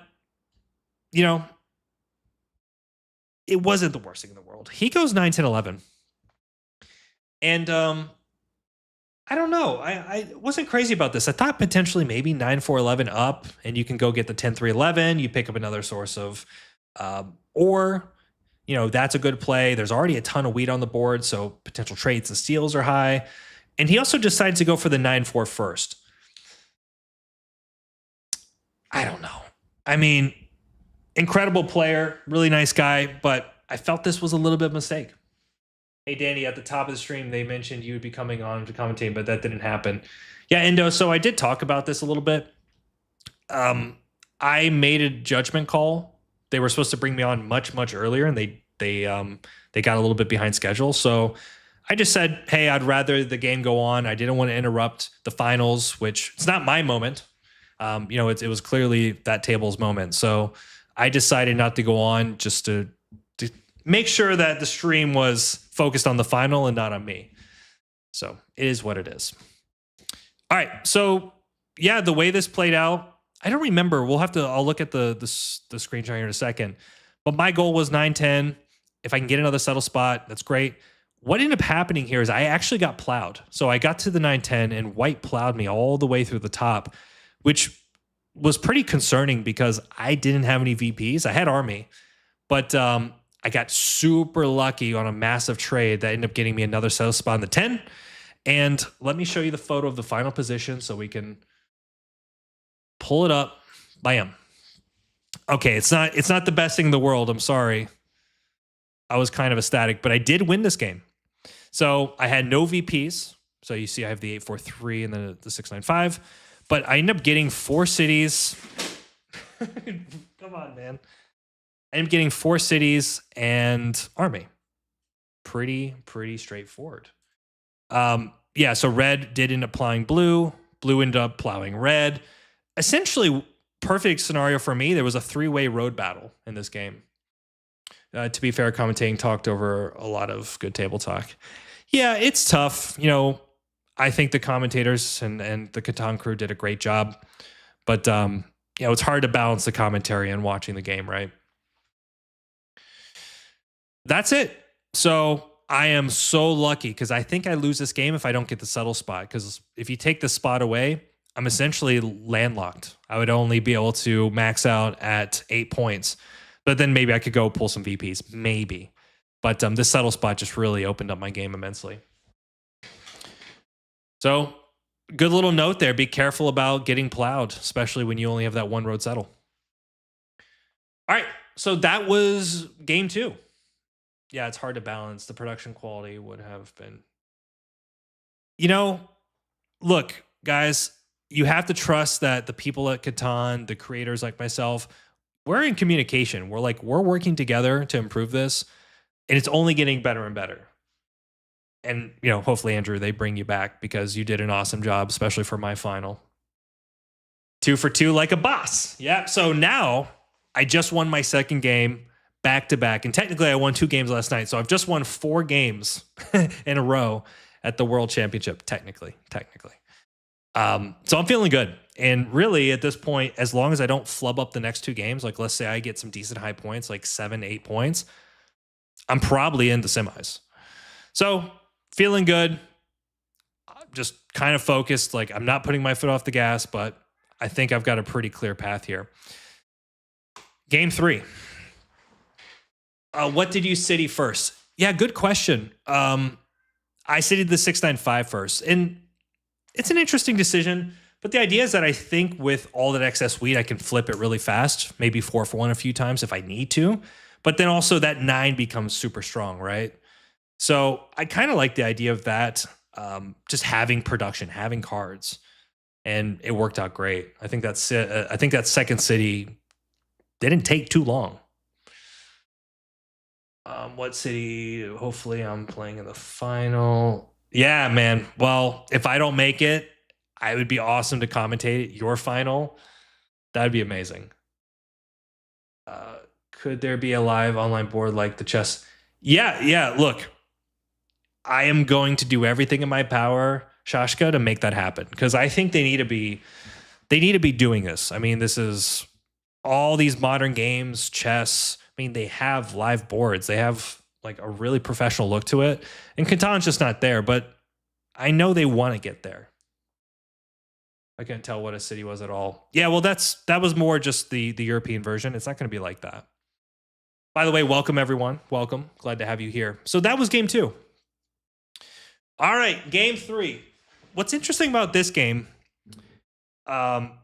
it wasn't the worst thing in the world. He goes 9, 10, 11. And I don't know. I wasn't crazy about this. I thought potentially maybe 9, 4, 11 up, and you can go get the 10, 3, 11. You pick up another source of ore. That's a good play. There's already a ton of wheat on the board, so potential trades and steals are high. And he also decides to go for the 9-4 first. I don't know. I mean, incredible player, really nice guy, but I felt this was a little bit of a mistake. Hey, Danny, at the top of the stream, they mentioned you would be coming on to commentate, but that didn't happen. Yeah, Indo, so I did talk about this a little bit. I made a judgment call. They were supposed to bring me on much, much earlier, and they got a little bit behind schedule. So I just said, hey, I'd rather the game go on. I didn't want to interrupt the finals, which it's not my moment. It was clearly that table's moment. So I decided not to go on just to make sure that the stream was focused on the final and not on me. So it is what it is. All right. So yeah, the way this played out, I don't remember. I'll look at the screenshot here in a second. But my goal was 9-10. If I can get another settle spot, that's great. What ended up happening here is I actually got plowed. So I got to the 9-10 and white plowed me all the way through the top, which was pretty concerning because I didn't have any VPs. I had Army, but I got super lucky on a massive trade that ended up getting me another settle spot in the 10. And let me show you the photo of the final position so we can pull it up. Bam. Okay, it's not the best thing in the world. I'm sorry. I was kind of ecstatic, but I did win this game. So I had no VPs. So you see I have the 8-4-3 and the 6-9-5. But I ended up getting 4 cities. Come on, man. I ended up getting 4 cities and Army. Pretty straightforward. Yeah, so red did end up applying blue. Blue ended up plowing red. Essentially, perfect scenario for me. There was a 3-way road battle in this game. To be fair, commentating talked over a lot of good table talk. Yeah, it's tough. I think the commentators and the Catan crew did a great job. But, it's hard to balance the commentary and watching the game, right? That's it. So I am so lucky because I think I lose this game if I don't get the subtle spot. Because if you take the spot away, I'm essentially landlocked. I would only be able to max out at 8 points. But then maybe I could go pull some VPs, maybe. But this subtle spot just really opened up my game immensely. So good little note there. Be careful about getting plowed, especially when you only have that one road settle. All right, so that was game 2. Yeah, it's hard to balance. The production quality would have been... Look, guys, you have to trust that the people at Catan, the creators like myself, we're in communication. We're working together to improve this, and it's only getting better and better. And, hopefully, Andrew, they bring you back because you did an awesome job, especially for my final. 2 for 2 like a boss. Yeah, so now I just won my second game back-to-back. And technically, I won 2 games last night. So I've just won 4 games in a row at the World Championship, technically. So I'm feeling good. And really, at this point, as long as I don't flub up the next 2 games, like let's say I get some decent high points, like 7, 8 points, I'm probably in the semis. So feeling good. I'm just kind of focused. Like I'm not putting my foot off the gas, but I think I've got a pretty clear path here. Game 3. What did you city first? Yeah, good question. I citied the 695 first. And it's an interesting decision. But the idea is that I think with all that excess wheat, I can flip it really fast, maybe 4 for 1 a few times if I need to. But then also that 9 becomes super strong, right? So I kind of like the idea of that, just having production, having cards, and it worked out great. I think that second city didn't take too long. What city? Hopefully, I'm playing in the final. Yeah, man. Well, if I don't make it, I would be awesome to commentate your final. That'd be amazing. Could there be a live online board like the chess? Yeah. Look, I am going to do everything in my power, Shashka, to make that happen because I think they need to be doing this. I mean, this is all these modern games, chess. I mean, they have live boards. They have like a really professional look to it, and Catan's just not there. But I know they want to get there. I couldn't tell what a city was at all. Yeah, well, that was more just the European version. It's not going to be like that. By the way, welcome everyone. Welcome. Glad to have you here. So that was game 2. All right, game 3. What's interesting about this game, when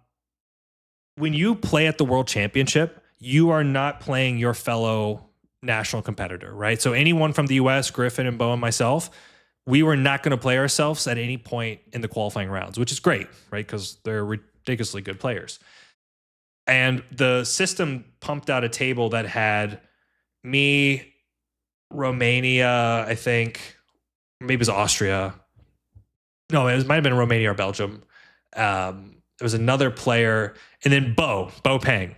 you play at the World Championship, you are not playing your fellow national competitor, right? So anyone from the US, Griffin and Bo and myself, we were not going to play ourselves at any point in the qualifying rounds, which is great, right? Because they're ridiculously good players. And the system pumped out a table that had me, Romania, I think, maybe it was Austria. No, it might have been Romania or Belgium. There was another player, and then Bo Pang.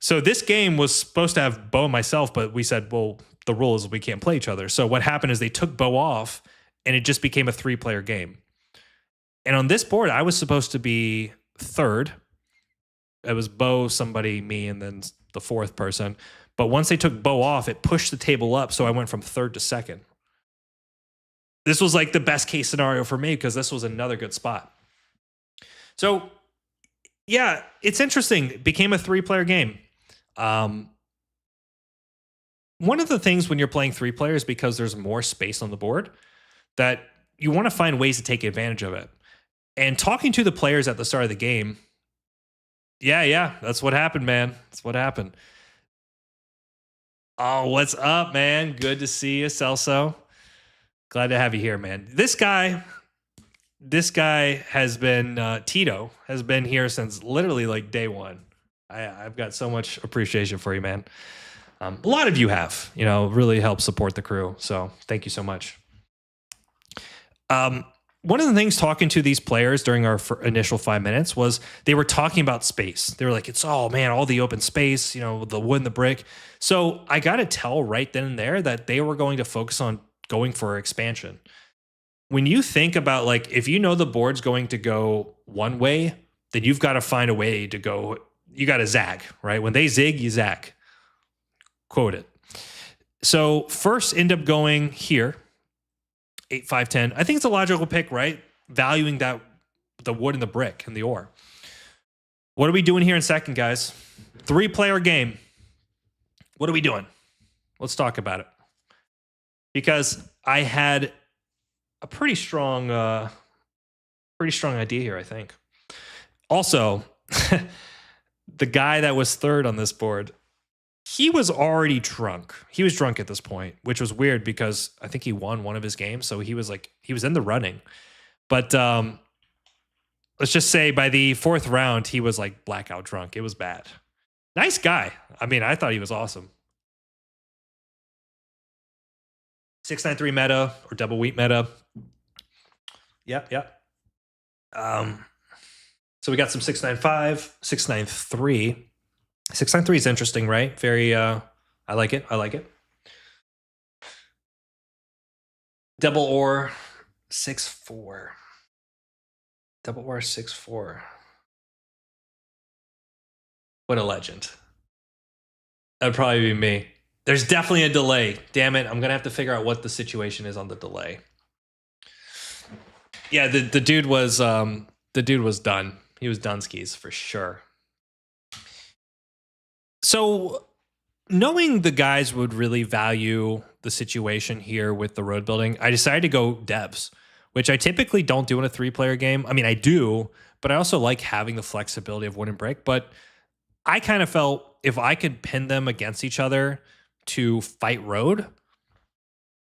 So this game was supposed to have Bo and myself, but we said, well, the rule is we can't play each other. So what happened is they took Bo off, and it just became a 3-player game. And on this board, I was supposed to be third. It was Bo, somebody, me, and then the 4th person. But once they took Bo off, it pushed the table up, so I went from 3rd to 2nd. This was like the best case scenario for me because this was another good spot. So, yeah, it's interesting. It became a 3-player game. One of the things when you're playing 3 players, because there's more space on the board, that you want to find ways to take advantage of it. And talking to the players at the start of the game, yeah, that's what happened, man. That's what happened. Oh, what's up, man? Good to see you, Celso. Glad to have you here, man. This guy has been, Tito, has been here since literally like day 1. I've got so much appreciation for you, man. A lot of you have, really helped support the crew. So thank you so much. one of the things talking to these players during our initial 5 minutes was they were talking about space. They were like, it's, oh man, all the open space, the wood and the brick. So I got to tell right then and there that they were going to focus on going for expansion. When you think about, like, if you know the board's going to go one way, then you've got to find a way to go. You got to zag, right? When they zig, you zag. Quote it. So first end up going here. 8, 5, 10. I think it's a logical pick, right? Valuing that the wood and the brick and the ore. What are we doing here in second, guys? 3-player game. What are we doing? Let's talk about it. Because I had a pretty strong idea here, I think. Also, the guy that was third on this board, he was already drunk. He was drunk at this point, which was weird because I think he won one of his games. So he was in the running. But let's just say by the 4th round, he was like blackout drunk. It was bad. Nice guy. I mean, I thought he was awesome. 693 meta or double wheat meta. Yep. So we got some 695, 693. 693 is interesting, right? Very, I like it. Double ore, 6-4. Double ore, 6-4. What a legend. That'd probably be me. There's definitely a delay. Damn it. I'm going to have to figure out what the situation is on the delay. Yeah, the dude was done. He was done skis for sure. So knowing the guys would really value the situation here with the road building, I decided to go devs, which I typically don't do in a 3-player game. I mean, I do, but I also like having the flexibility of wood and brick. But I kind of felt if I could pin them against each other to fight road,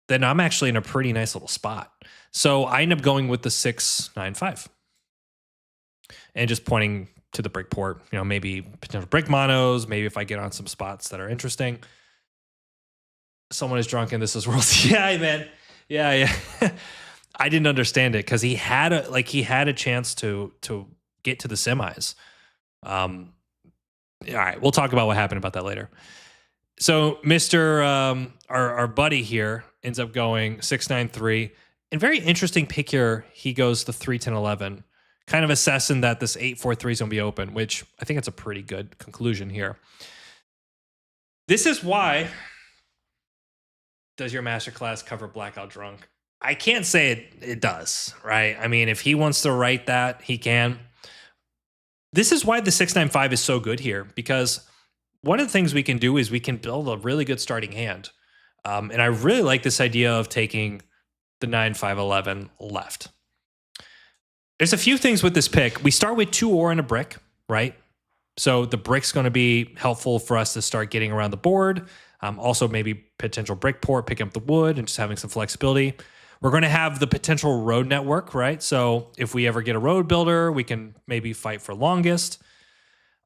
then I'm actually in a pretty nice little spot. So I end up going with the 695 and just pointing to the brick port, maybe potential brick monos, maybe if I get on some spots that are interesting. Someone is drunk and this is world. Yeah, man. Yeah. I didn't understand it because he had a chance to get to the semis. All right, we'll talk about what happened about that later. So Mr. Our buddy here ends up going 693. And very interesting pick here. He goes the 3, 10, 11, kind of assessing that this 8, 4, 3 is going to be open, which I think it's a pretty good conclusion here. This is why does your masterclass cover blackout drunk? I can't say it does, right? I mean, if he wants to write that, he can. This is why the 695 is so good here, because one of the things we can do is we can build a really good starting hand. And I really like this idea of taking the 9, 5, 11 left. There's a few things with this pick. We start with 2 ore and a brick, right? So the brick's going to be helpful for us to start getting around the board. Also maybe potential brick port, picking up the wood and just having some flexibility. We're going to have the potential road network, right? So if we ever get a road builder, we can maybe fight for longest.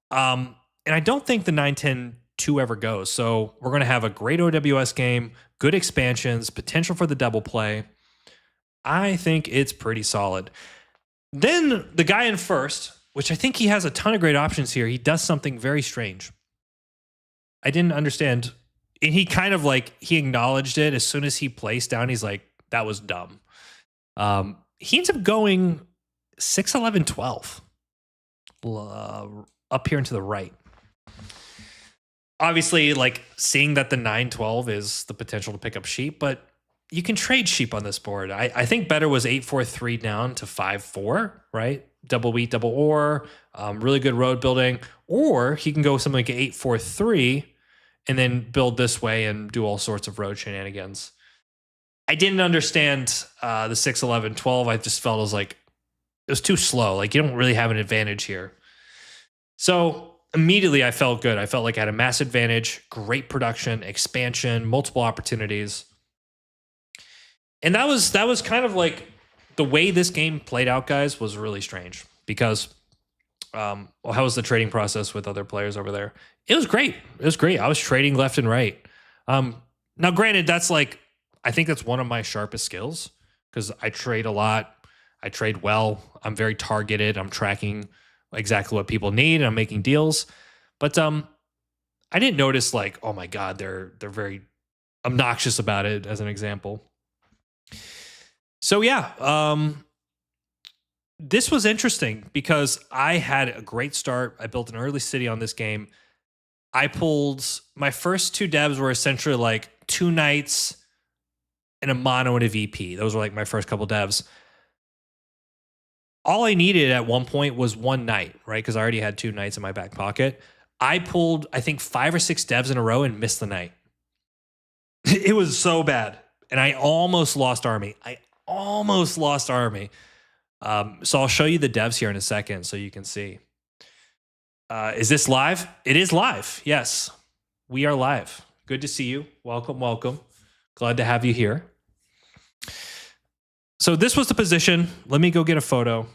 And I don't think the 9-10-2 ever goes. So we're going to have a great OWS game, good expansions, potential for the double play. I think it's pretty solid. Then the guy in first, which I think he has a ton of great options here, he does something very strange. I didn't understand. And he kind of he acknowledged it as soon as he placed down. He's like, that was dumb. He ends up going 6, 11, 12 up here and to the right. Obviously, seeing that the 9, 12 is the potential to pick up sheep, but you can trade sheep on this board. I think better was 8, 4, 3 down to 5, 4, right? Double wheat, double ore, really good road building. Or he can go something like 8, 4, 3 and then build this way and do all sorts of road shenanigans. I didn't understand the 6, 11, 12. I just felt it was too slow. You don't really have an advantage here. So immediately I felt good. I felt like I had a mass advantage, great production, expansion, multiple opportunities. And that was kind of the way this game played out, guys, was really strange because how was the trading process with other players over there? It was great. I was trading left and right. Now, granted, that's I think that's one of my sharpest skills because I trade a lot. I trade well. I'm very targeted. I'm tracking exactly what people need, and I'm making deals. But I didn't notice like, oh my god, they're very obnoxious about it. As an example. So yeah, this was interesting because I had a great start. I built an early city on this game. I pulled my first two devs were essentially like two knights and a mono and a VP. Those were like my first couple devs. All I needed at one point was one knight, right? Because I already had two knights in my back pocket. I pulled, I think, 5 or 6 devs in a row and missed the knight. It was so bad. And I almost lost army. So I'll show you the devs here in a second so you can see. Is this live? It is live. Yes, we are live. Good to see you. Welcome, welcome. Glad to have you here. So this was the position. Let me go get a photo.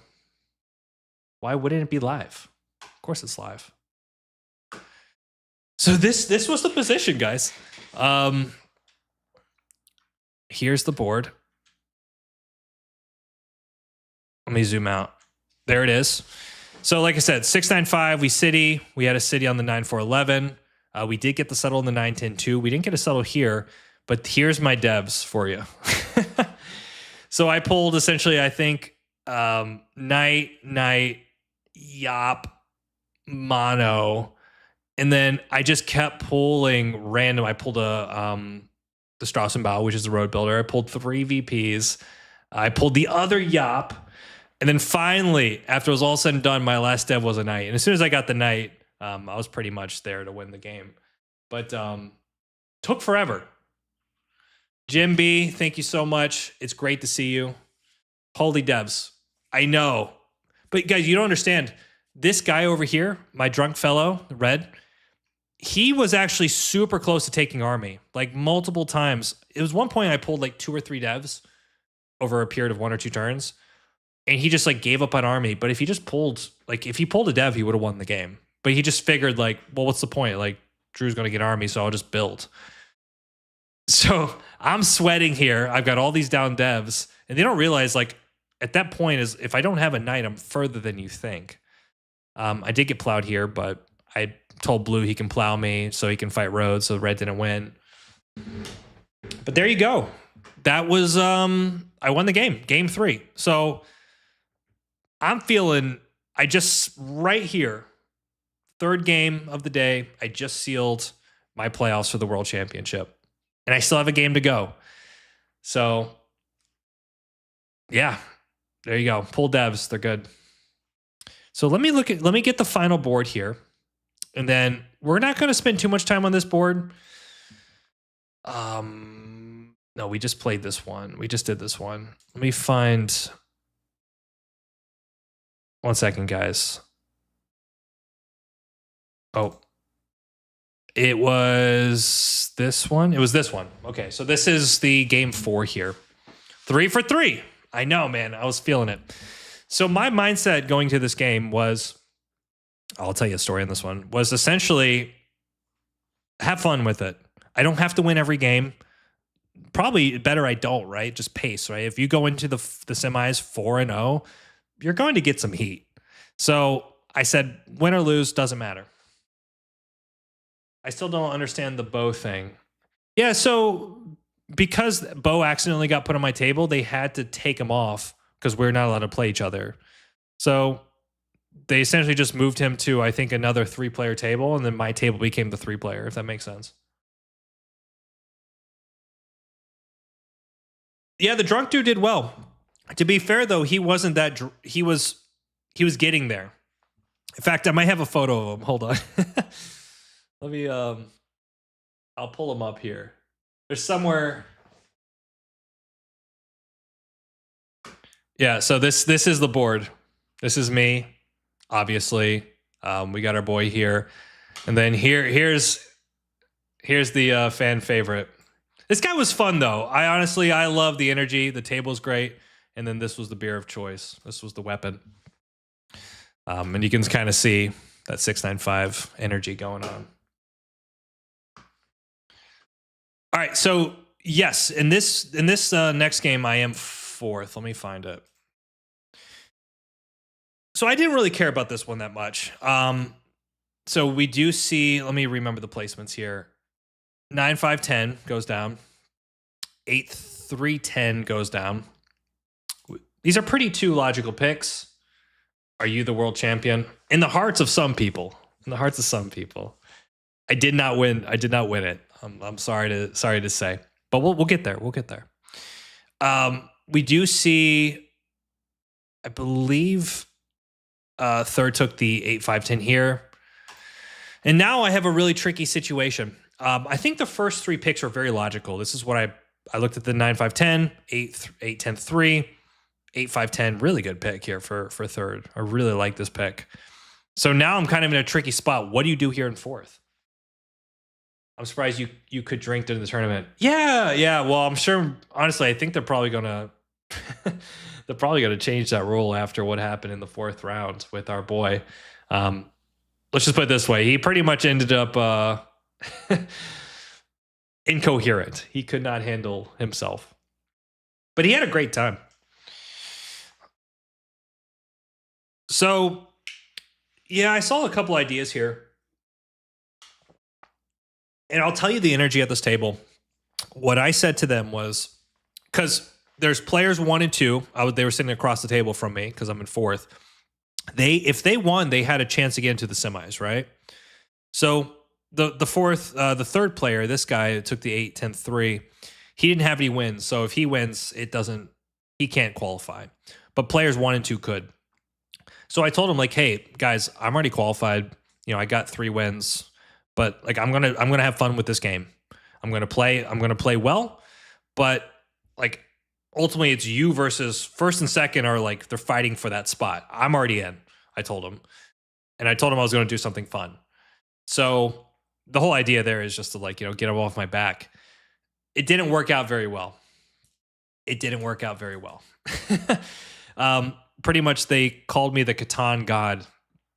Why wouldn't it be live? Of course it's live. So this was the position, guys. Here's the board. Let me zoom out. There it is. So like I said, 695, we city. We had a city on the 9411. We did get the settle in the 910-2. We didn't get a settle here, but here's my devs for you. So I pulled essentially, I think, knight, yop, mono, and then I just kept pulling random. I pulled the Strassenbau, which is the road builder. I pulled 3 VPs. I pulled the other yop. And then finally, after it was all said and done, my last dev was a knight. And as soon as I got the knight, I was pretty much there to win the game. But took forever. Jim B, thank you so much. It's great to see you. Holy devs. I know. But guys, you don't understand. This guy over here, my drunk fellow, Red, he was actually super close to taking army. Like multiple times. It was one point I pulled like 2 or 3 devs over a period of 1 or 2 turns. And he just like gave up on army. But if he just pulled, like if he pulled a dev, he would have won the game. But he just figured like, well, what's the point? Like Drew's going to get army, so I'll just build. So I'm sweating here. I've got all these down devs. And they don't realize like at that point is if I don't have a knight, I'm further than you think. I did get plowed here, but I told Blue he can plow me so he can fight road. So Red didn't win. But there you go. That was, I won the game, game 3. So I'm feeling, I just, right here, 3rd game of the day, I just sealed my playoffs for the World Championship. And I still have a game to go. So, yeah, there you go. Pull devs, they're good. So let me get the final board here. And then we're not going to spend too much time on this board. No, we just played this one. We just did this one. Let me find... One second, guys. Oh. It was this one? It was this one. Okay, so this is the game 4 here. 3 for 3. I know, man. I was feeling it. So my mindset going to this game was, I'll tell you a story on this one, was essentially have fun with it. I don't have to win every game. Probably better I don't, right? Just pace, right? If you go into the semis 4-0, you're going to get some heat. So I said, win or lose, doesn't matter. I still don't understand the bow thing. Yeah, so because Bo accidentally got put on my table, they had to take him off because we're not allowed to play each other. So they essentially just moved him to, I think, another 3-player table, and then my table became the 3-player, if that makes sense. Yeah, the drunk dude did well. To be fair, though, he wasn't that... He was getting there. In fact, I might have a photo of him. Hold on. Let me... I'll pull him up here. There's somewhere... Yeah, so this is the board. This is me, obviously. We got our boy here. And then here's the fan favorite. This guy was fun, though. I love the energy. The table's great. And then this was the beer of choice. This was the weapon. And you can kind of see that 695 energy going on. All right, so yes, in this next game, I am 4th. Let me find it. So I didn't really care about this one that much. So we do see, let me remember the placements here. 9, 5, 10 goes down. 8, 3, 10 goes down. These are pretty two logical picks. Are you the world champion? In the hearts of some people. In the hearts of some people. I did not win. I did not win it. I'm sorry to say. But we'll get there. We'll get there. We do see, I believe third took the 8, 5, 10 here. And now I have a really tricky situation. I think the first three picks are very logical. This is what I looked at the 9, 5, 10, 8, 10, 3, 8, 5, 10. Really good pick here for third. I really like this pick. So now I'm kind of in a tricky spot. What do you do here in fourth? I'm surprised you could drink during the tournament. Yeah. Well, I'm sure. Honestly, I think they're probably gonna change that rule after what happened in the fourth round with our boy. Let's just put it this way: he pretty much ended up incoherent. He could not handle himself, but he had a great time. So, yeah, I saw a couple ideas here. And I'll tell you the energy at this table. What I said to them was, because there's players 1 and 2. They were sitting across the table from me because I'm in fourth. If they won, they had a chance to get into the semis, right? So the third player, this guy took the 8, 10, 3. He didn't have any wins. So if he wins, he can't qualify. But players 1 and 2 could. So I told him, like, hey, guys, I'm already qualified. I got 3 wins. But like I'm gonna have fun with this game. I'm gonna play well, but like ultimately it's you versus first and second are like they're fighting for that spot. I'm already in, I told him. And I told him I was gonna do something fun. So the whole idea there is just to like, get him off my back. It didn't work out very well. Pretty much they called me the Catan god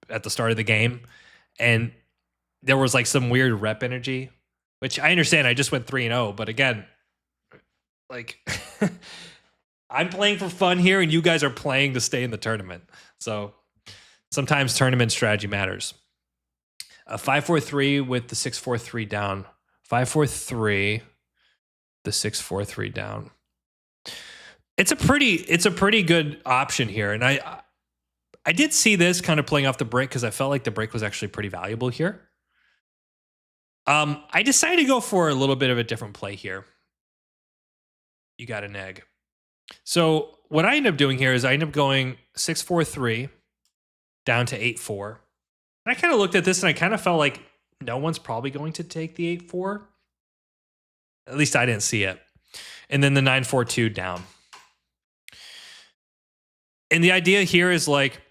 at the start of the game. And there was like some weird rep energy, which I understand. I just went 3-0, but again, like I'm playing for fun here and you guys are playing to stay in the tournament. So sometimes tournament strategy matters. 5-4-3 with the 6-4-3 down. 5-4-3, the 6-4-3 down. It's a pretty good option here. And I did see this kind of playing off the break because I felt like the break was actually pretty valuable here. I decided to go for a little bit of a different play here. You got an egg. So what I end up doing here is I end up going 6-4-3 down to 8-4. And I kind of looked at this and I kind of felt like no one's probably going to take the 8-4. At least I didn't see it. And then the 9-4-2 down. And the idea here is like,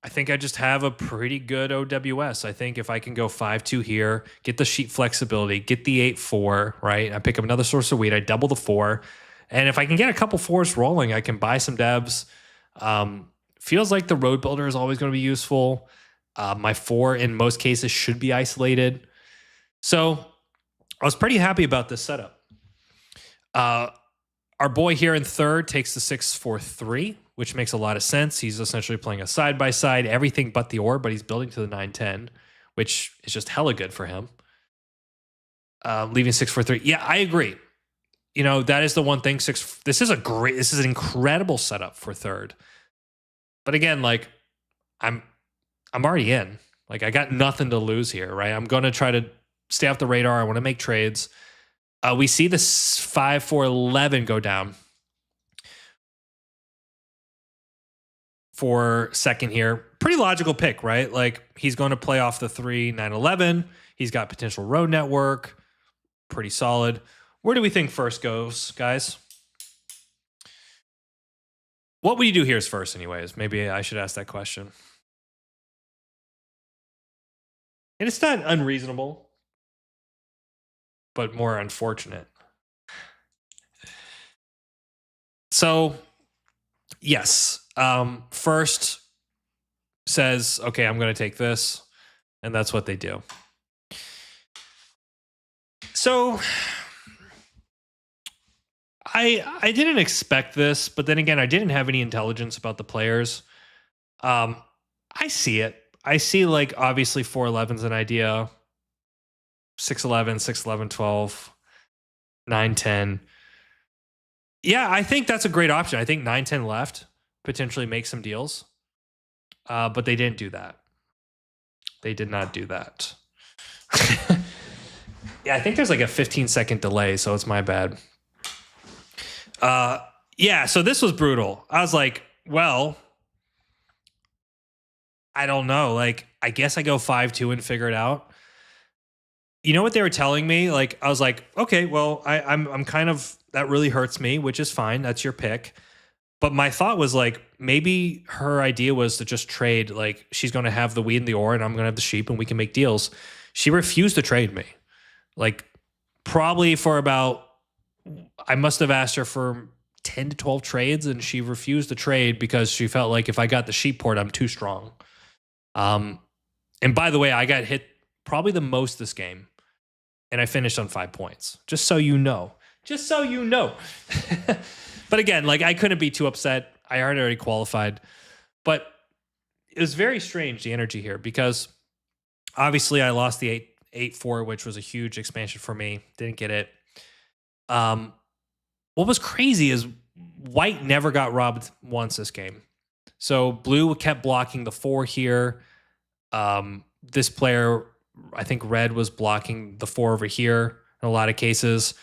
I think I just have a pretty good OWS. I think if I can go 5-2 here, get the sheet flexibility, get the 8-4, right? I pick up another source of wheat, I double the 4. And if I can get a couple 4s rolling, I can buy some devs. Feels like the road builder is always going to be useful. My 4 in most cases should be isolated. So I was pretty happy about this setup. Our boy here in third takes the 6-4-3, which makes a lot of sense. He's essentially playing a side-by-side, everything but the orb, but he's building to the 9-10, which is just hella good for him. Leaving 6-4-3. Yeah, I agree. That is the one thing. This is an incredible setup for third. But again, like I'm already in. Like I got nothing to lose here, right? I'm going to try to stay off the radar. I want to make trades. We see the 5-4-11 go down for second here. Pretty logical pick, right? Like he's going to play off the 3-9-11. He's got potential road network. Pretty solid. Where do we think first goes, guys? What would you do here as first anyways? Maybe I should ask that question. And it's not unreasonable, but more unfortunate. So, yes. First says, okay, I'm going to take this. And that's what they do. So, I didn't expect this, but then again, I didn't have any intelligence about the players. Um, I see it. I see like obviously 411's an idea. 611, 611, 12, 910. Yeah, I think that's a great option. I think 910 left, potentially make some deals. But they didn't do that. They did not do that. Yeah, I think there's like a 15-second delay, so it's my bad. Yeah, so this was brutal. I was like, well, I don't know. Like, I guess I go 5-2 and figure it out. You know what they were telling me? Like, I was like, okay, well, I'm kind of, that really hurts me, which is fine. That's your pick. But my thought was like, maybe her idea was to just trade. Like, she's going to have the wheat and the ore, and I'm going to have the sheep, and we can make deals. She refused to trade me. Like, probably for about, I must have asked her for 10 to 12 trades, and she refused to trade because she felt like if I got the sheep port, I'm too strong. And by the way, I got hit probably the most this game, and I finished on 5 points. Just so you know. Just so you know. But again, like I couldn't be too upset. I had already qualified. But it was very strange, the energy here, because obviously I lost the 8-4, which was a huge expansion for me. Didn't get it. What was crazy is white never got robbed once this game. So blue kept blocking the 4 here. This player, I think red was blocking the 4 over here in a lot of cases.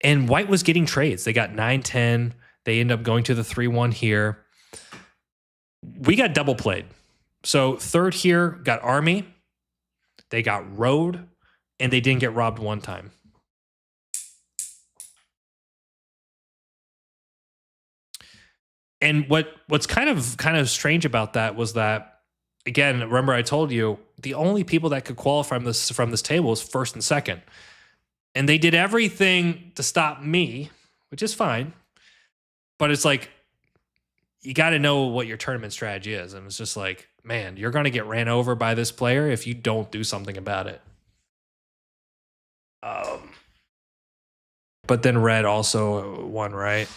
And white was getting trades. They got 9-10. They end up going to the 3-1 here. We got double played. So third here got army. They got road. And they didn't get robbed one time. And what's kind of strange about that was that, again, remember I told you the only people that could qualify from this table was first and second. And they did everything to stop me, which is fine. But it's like, you got to know what your tournament strategy is. And it's just like, man, you're going to get ran over by this player if you don't do something about it. But then red also won, right?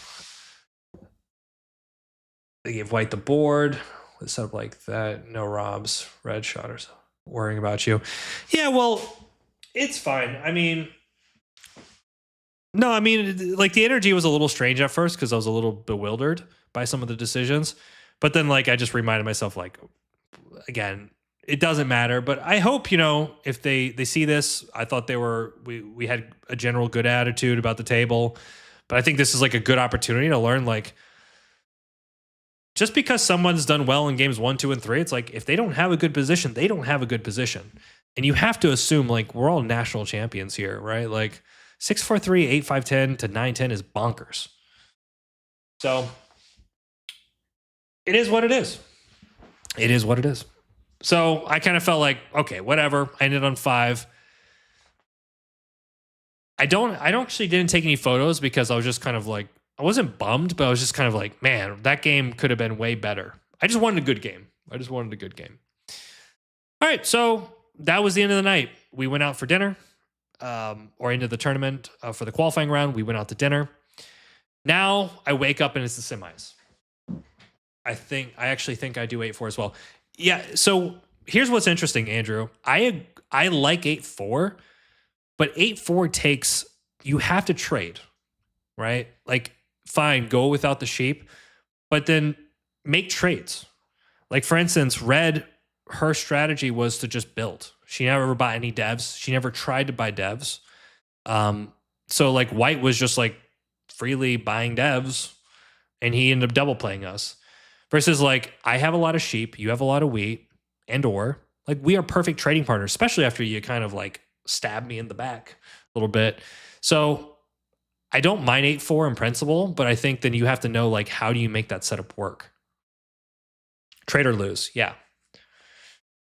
They gave white the board. With set up like that. No robs. Red shotters worrying about you. Yeah, well, it's fine. I mean, no, I mean, like the energy was a little strange at first because I was a little bewildered by some of the decisions. But then, like, I just reminded myself, like, again, it doesn't matter. But I hope, you know, if they see this, I thought we had a general good attitude about the table. But I think this is like a good opportunity to learn, like, just because someone's done well in games 1, 2, and 3, it's like if they don't have a good position, they don't have a good position. And you have to assume, like, we're all national champions here, right? Like 6-4-3, 8-5-10 to 9-10 is bonkers. So it is what it is. It is what it is. So I kind of felt like, okay, whatever. I ended on 5. I actually didn't take any photos because I was just kind of like, I wasn't bummed, but I was just kind of like, man, that game could have been way better. I just wanted a good game. All right, so that was the end of the night. We went out for dinner, or into the tournament for the qualifying round. We went out to dinner. Now I wake up and it's the semis. I actually think I do 8-4 as well. Yeah, so here's what's interesting, Andrew. I like 8-4, but 8-4 takes, you have to trade, right? Like, fine, go without the sheep, but then make trades. Like, for instance, red, her strategy was to just build. She never bought any devs. She never tried to buy devs. So like white was just like freely buying devs, and he ended up double playing us. Versus like, I have a lot of sheep, you have a lot of wheat and ore. Like, we are perfect trading partners, especially after you kind of like stab me in the back a little bit. So I don't mind 8-4 in principle, but I think then you have to know, like, how do you make that setup work? Trade or lose, yeah.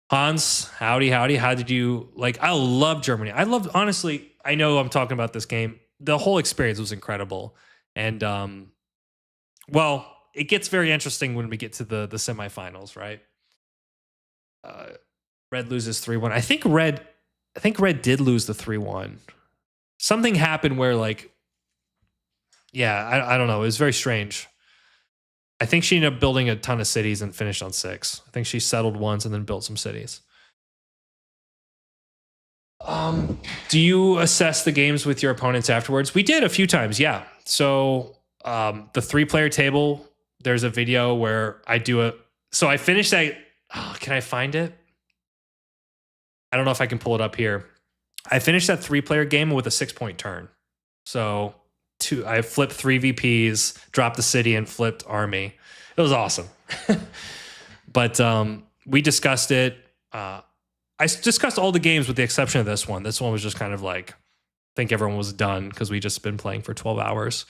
Hans, howdy. How did you, like, I love Germany. Honestly, I know I'm talking about this game. The whole experience was incredible. And, well, it gets very interesting when we get to the semifinals, right? Red loses 3-1. I think red did lose the 3-1. Something happened where, like, yeah, I don't know. It was very strange. I think she ended up building a ton of cities and finished on 6. I think she settled once and then built some cities. Do you assess the games with your opponents afterwards? We did a few times, yeah. So the 3-player table, there's a video where I do a. So I finished that. Oh, can I find it? I don't know if I can pull it up here. I finished that 3-player game with a 6-point turn. So I flipped 3 VPs, dropped the city, and flipped army. It was awesome. But we discussed it. I discussed all the games with the exception of this one. This one was just kind of like, I think everyone was done because we just been playing for 12 hours.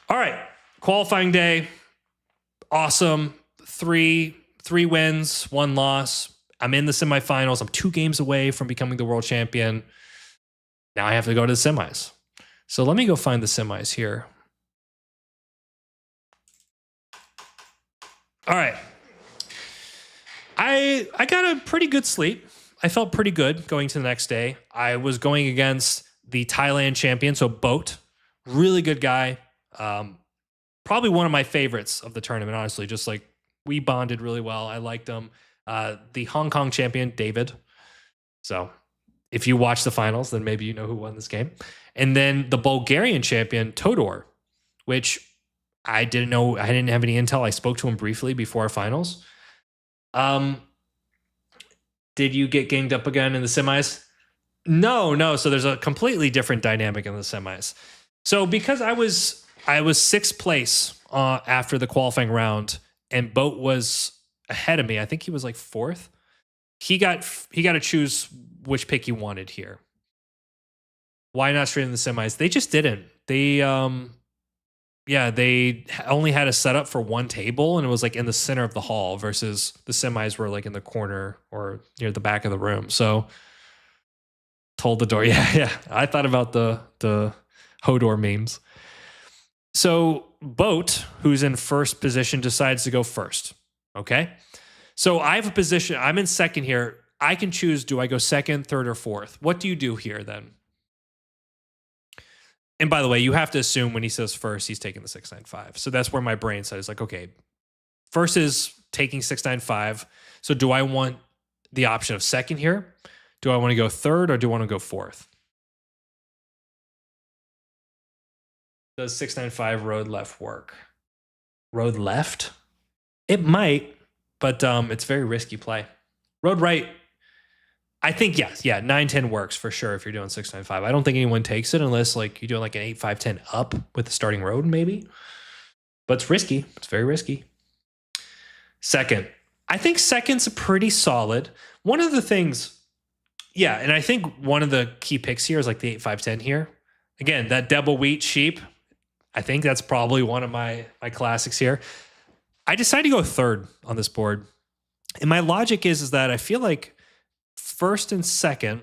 All right, qualifying day, awesome. Three wins, 1 loss. I'm in the semifinals. I'm 2 games away from becoming the world champion. Now I have to go to the semis. So let me go find the semis here. All right. I got a pretty good sleep. I felt pretty good going to the next day. I was going against the Thailand champion, so Boat. Really good guy. Probably one of my favorites of the tournament, honestly. Just like we bonded really well. I liked him. The Hong Kong champion, David. So if you watch the finals, then maybe you know who won this game. And then the Bulgarian champion, Todor, which I didn't know. I didn't have any intel. I spoke to him briefly before our finals. Did you get ganged up again in the semis? No. So there's a completely different dynamic in the semis. So because I was 6th place after the qualifying round, and Boat was ahead of me. I think he was like 4th. He got to choose which pick he wanted here. Why not straight in the semis? They just didn't. They they only had a setup for 1 table, and it was like in the center of the hall versus the semis were like in the corner or near the back of the room. So told the door. Yeah. I thought about the Hodor memes. So Boat, who's in first position, decides to go first. Okay. So I have a position. I'm in 2nd here. I can choose, do I go 2nd, 3rd, or 4th? What do you do here then? And by the way, you have to assume when he says first, he's taking the 695. So that's where my brain says, like, okay, first is taking 695. So do I want the option of 2nd here? Do I want to go 3rd or do I want to go 4th? Does 695 road left work? Road left? It might, but it's very risky play. Road right, I think yes. Yeah, 9-10 works for sure if you're doing 695. I don't think anyone takes it unless like you're doing like an 8-5-10 up with the starting road maybe. But it's risky. It's very risky. 2nd. I think 2nd's pretty solid. One of the things, yeah, and I think one of the key picks here is like the 8-5-10 here. Again, that double wheat sheep. I think that's probably one of my classics here. I decided to go 3rd on this board. And my logic is that I feel like 1st and 2nd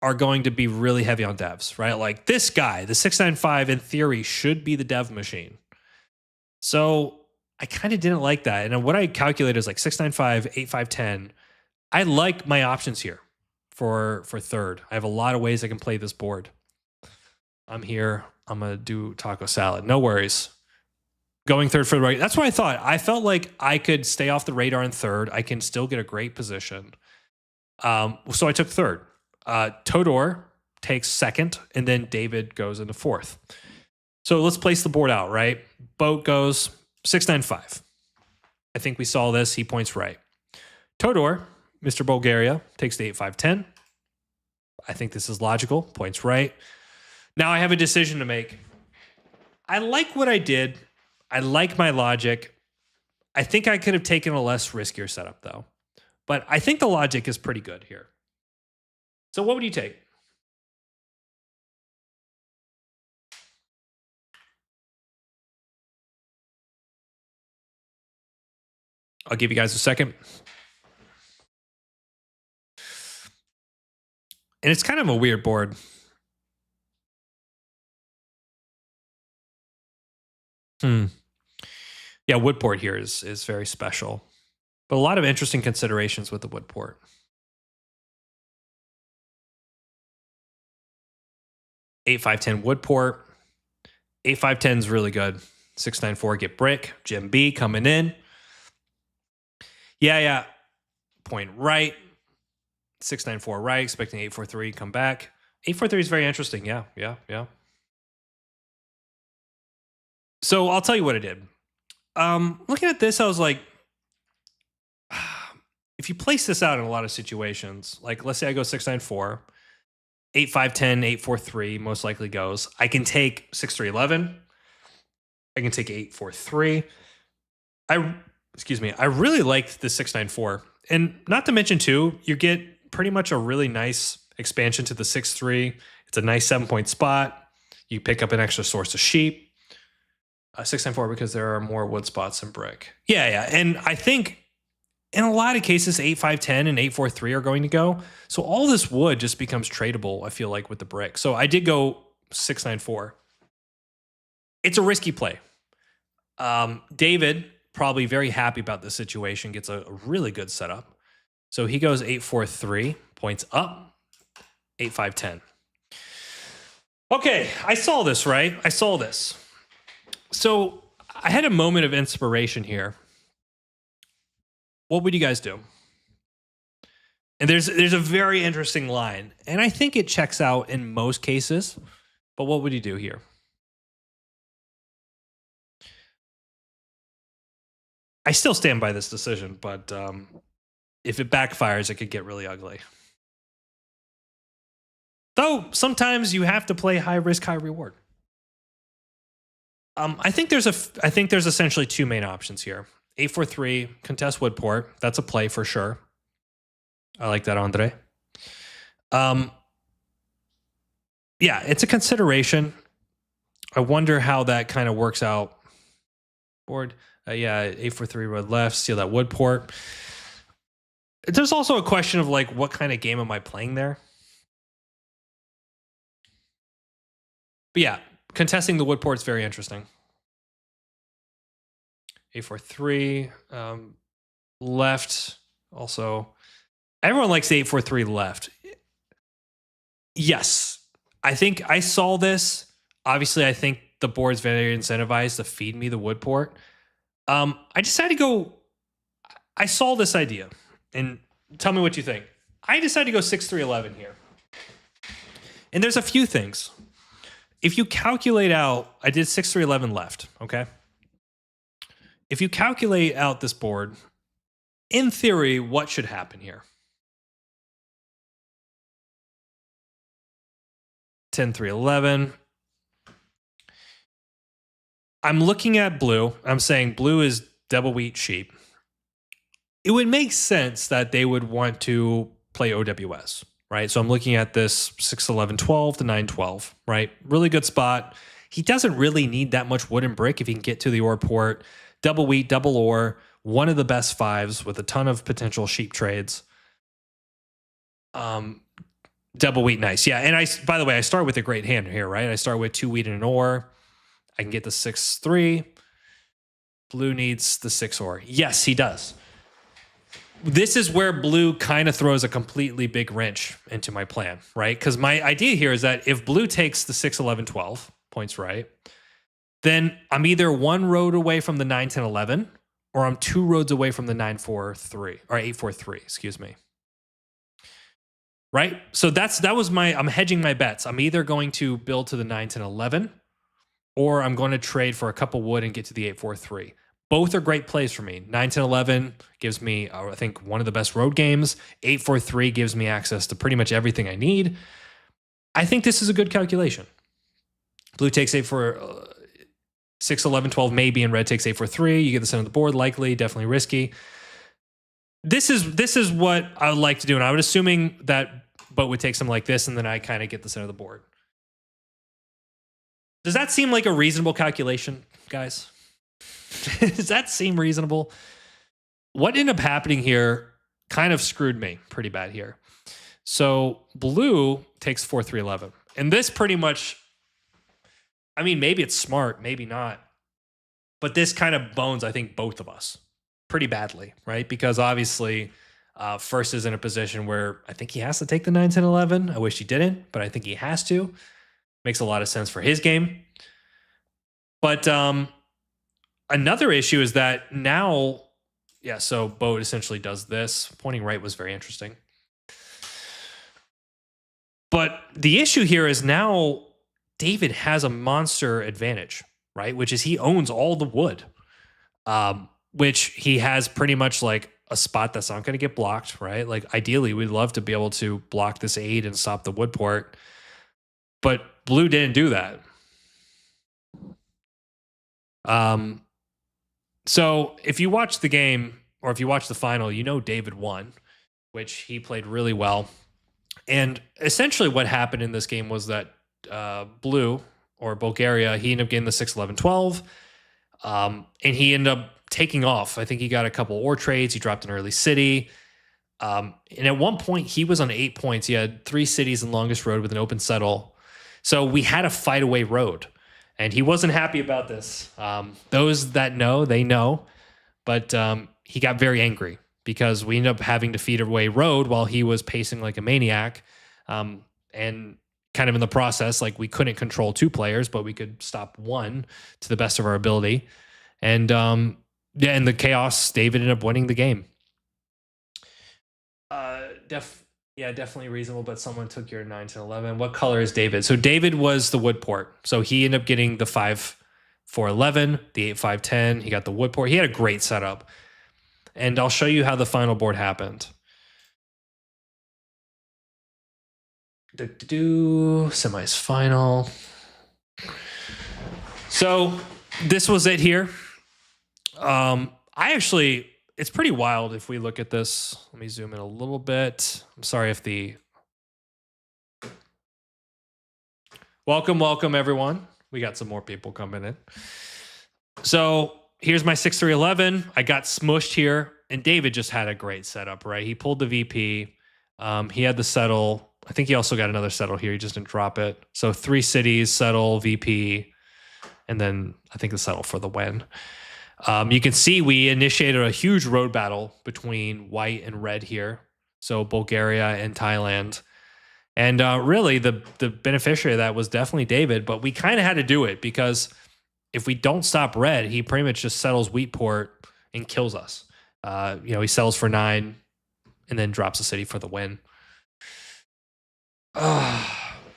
are going to be really heavy on devs, right? Like this guy, the 695 in theory should be the dev machine. So I kind of didn't like that. And what I calculated is like 695, 8-5-10. I like my options here for 3rd. I have a lot of ways I can play this board. I'm here. I'm going to do taco salad. No worries. Going 3rd for the right. That's what I thought. I felt like I could stay off the radar in 3rd. I can still get a great position. So I took 3rd. Todor takes 2nd, and then David goes into 4th. So let's place the board out, right? Boat goes 695. I think we saw this. He points right. Todor, Mr. Bulgaria, takes the 8-5-10. I think this is logical. Points right. Now I have a decision to make. I like what I did. I like my logic. I think I could have taken a less riskier setup, though. But I think the logic is pretty good here. So what would you take? I'll give you guys a second. And it's kind of a weird board. Yeah, wood port here is very special. But a lot of interesting considerations with the wood port. 8-5-10 wood port. 8-5-10 is really good. 694 get brick. Jim B coming in. Yeah. Point right. 694 right. Expecting 843 come back. 843 is very interesting. Yeah. So I'll tell you what I did. Looking at this, I was like, if you place this out in a lot of situations, like let's say I go 694, 8510, 843 most likely goes. I can take 6311. I can take 843. I really liked the 694. And not to mention too, you get pretty much a really nice expansion to the 6-3. It's a nice 7-point spot. You pick up an extra source of sheep. 694 because there are more wood spots than brick. Yeah. And I think in a lot of cases, 8510 and 843 are going to go. So all this wood just becomes tradable, I feel like, with the brick. So I did go 694. It's a risky play. David, probably very happy about this situation, gets a really good setup. So he goes 843, points up, 8510. Okay, I saw this, right? I saw this. So I had a moment of inspiration here. What would you guys do? And there's a very interesting line, and I think it checks out in most cases, but what would you do here? I still stand by this decision, but if it backfires, it could get really ugly. Though sometimes you have to play high risk, high reward. I think there's essentially two main options here. 843 contest Woodport. That's a play for sure. I like that, Andre. Yeah, it's a consideration. I wonder how that kind of works out. Board. Yeah, 843 red left. Steal that Woodport. There's also a question of like, what kind of game am I playing there? But yeah, contesting the Woodport is very interesting. 843 left. Also, everyone likes the 843 left. Yes, I think I saw this. Obviously, I think the board's very incentivized to feed me the Woodport. I decided to go. I saw this idea, and tell me what you think. I decided to go 6-3-11 here, and there's a few things. If you calculate out, I did 6-3-11 left. Okay. If you calculate out this board, in theory, what should happen here? 10-3-11. I'm looking at blue. I'm saying blue is double wheat sheep. It would make sense that they would want to play OWS, right? So I'm looking at this 6-11-12 to 9-12, right? Really good spot. He doesn't really need that much wood and brick if he can get to the ore port. Double wheat, double ore, one of the best fives with a ton of potential sheep trades. Double wheat, nice. Yeah, and by the way, I start with a great hand here, right? I start with 2 wheat and an ore. I can get the 6-3. Blue needs the 6 ore. Yes, he does. This is where blue kind of throws a completely big wrench into my plan, right? Because my idea here is that if blue takes the 6-11-12 points right, then I'm either 1 road away from the 9-10-11, or I'm 2 roads away from the 9-4-3 or 8-4-3, excuse me. Right? So I'm hedging my bets. I'm either going to build to the 9-10-11, or I'm going to trade for a couple wood and get to the 8-4-3. Both are great plays for me. 9-10-11 gives me, I think, one of the best road games. 8-4-3 gives me access to pretty much everything I need. I think this is a good calculation. Blue takes 6-11-12 maybe, and red takes 8-4-3. You get the center of the board, likely, definitely risky. This is what I would like to do, and I would assuming that boat would take something like this, and then I kind of get the center of the board. Does that seem like a reasonable calculation, guys? Does that seem reasonable? What ended up happening here kind of screwed me pretty bad here. So blue takes 4-3-11. And this pretty much, I mean, maybe it's smart, maybe not. But this kind of bones, I think, both of us pretty badly, right? Because obviously, First is in a position where I think he has to take the 9-10-11. I wish he didn't, but I think he has to. Makes a lot of sense for his game. But Another issue is that now, yeah, so Boat essentially does this. Pointing right was very interesting. But the issue here is now David has a monster advantage, right? Which is he owns all the wood, which he has pretty much like a spot that's not going to get blocked, right? Like ideally, we'd love to be able to block this aid and stop the wood port, but Blue didn't do that. So if you watch the game or if you watch the final, you know David won, which he played really well. And essentially what happened in this game was that Blue or Bulgaria, he ended up getting the 6-11-12. And he ended up taking off. I think he got a couple ore trades. He dropped an early city. And at one point, he was on 8 points. He had 3 cities in longest road with an open settle. So we had a fight away road. And he wasn't happy about this. Those that know, they know. But he got very angry because we ended up having to feed away road while he was pacing like a maniac. And kind of in the process, like we couldn't control 2 players, but we could stop 1 to the best of our ability. And yeah, in the chaos, David ended up winning the game. Definitely reasonable, but someone took your 9 to 11. What color is David? So David was the wood port. So he ended up getting the 5-4-11, the 8-5-10. He got the wood port. He had a great setup. And I'll show you how the final board happened. Semis final. So this was it here. It's pretty wild if we look at this. Let me zoom in a little bit. I'm sorry if welcome everyone. We got some more people coming in. So here's my 6-3-11. I got smushed here, and David just had a great setup, right? He pulled the VP. He had the settle. I think he also got another settle here. He just didn't drop it. So 3 cities, settle, VP, and then I think the settle for the win. You can see we initiated a huge road battle between white and red here. So Bulgaria and Thailand. And really, the beneficiary of that was definitely David, but we kind of had to do it because if we don't stop red, he pretty much just settles wheat port and kills us. He sells for 9 and then drops the city for the win.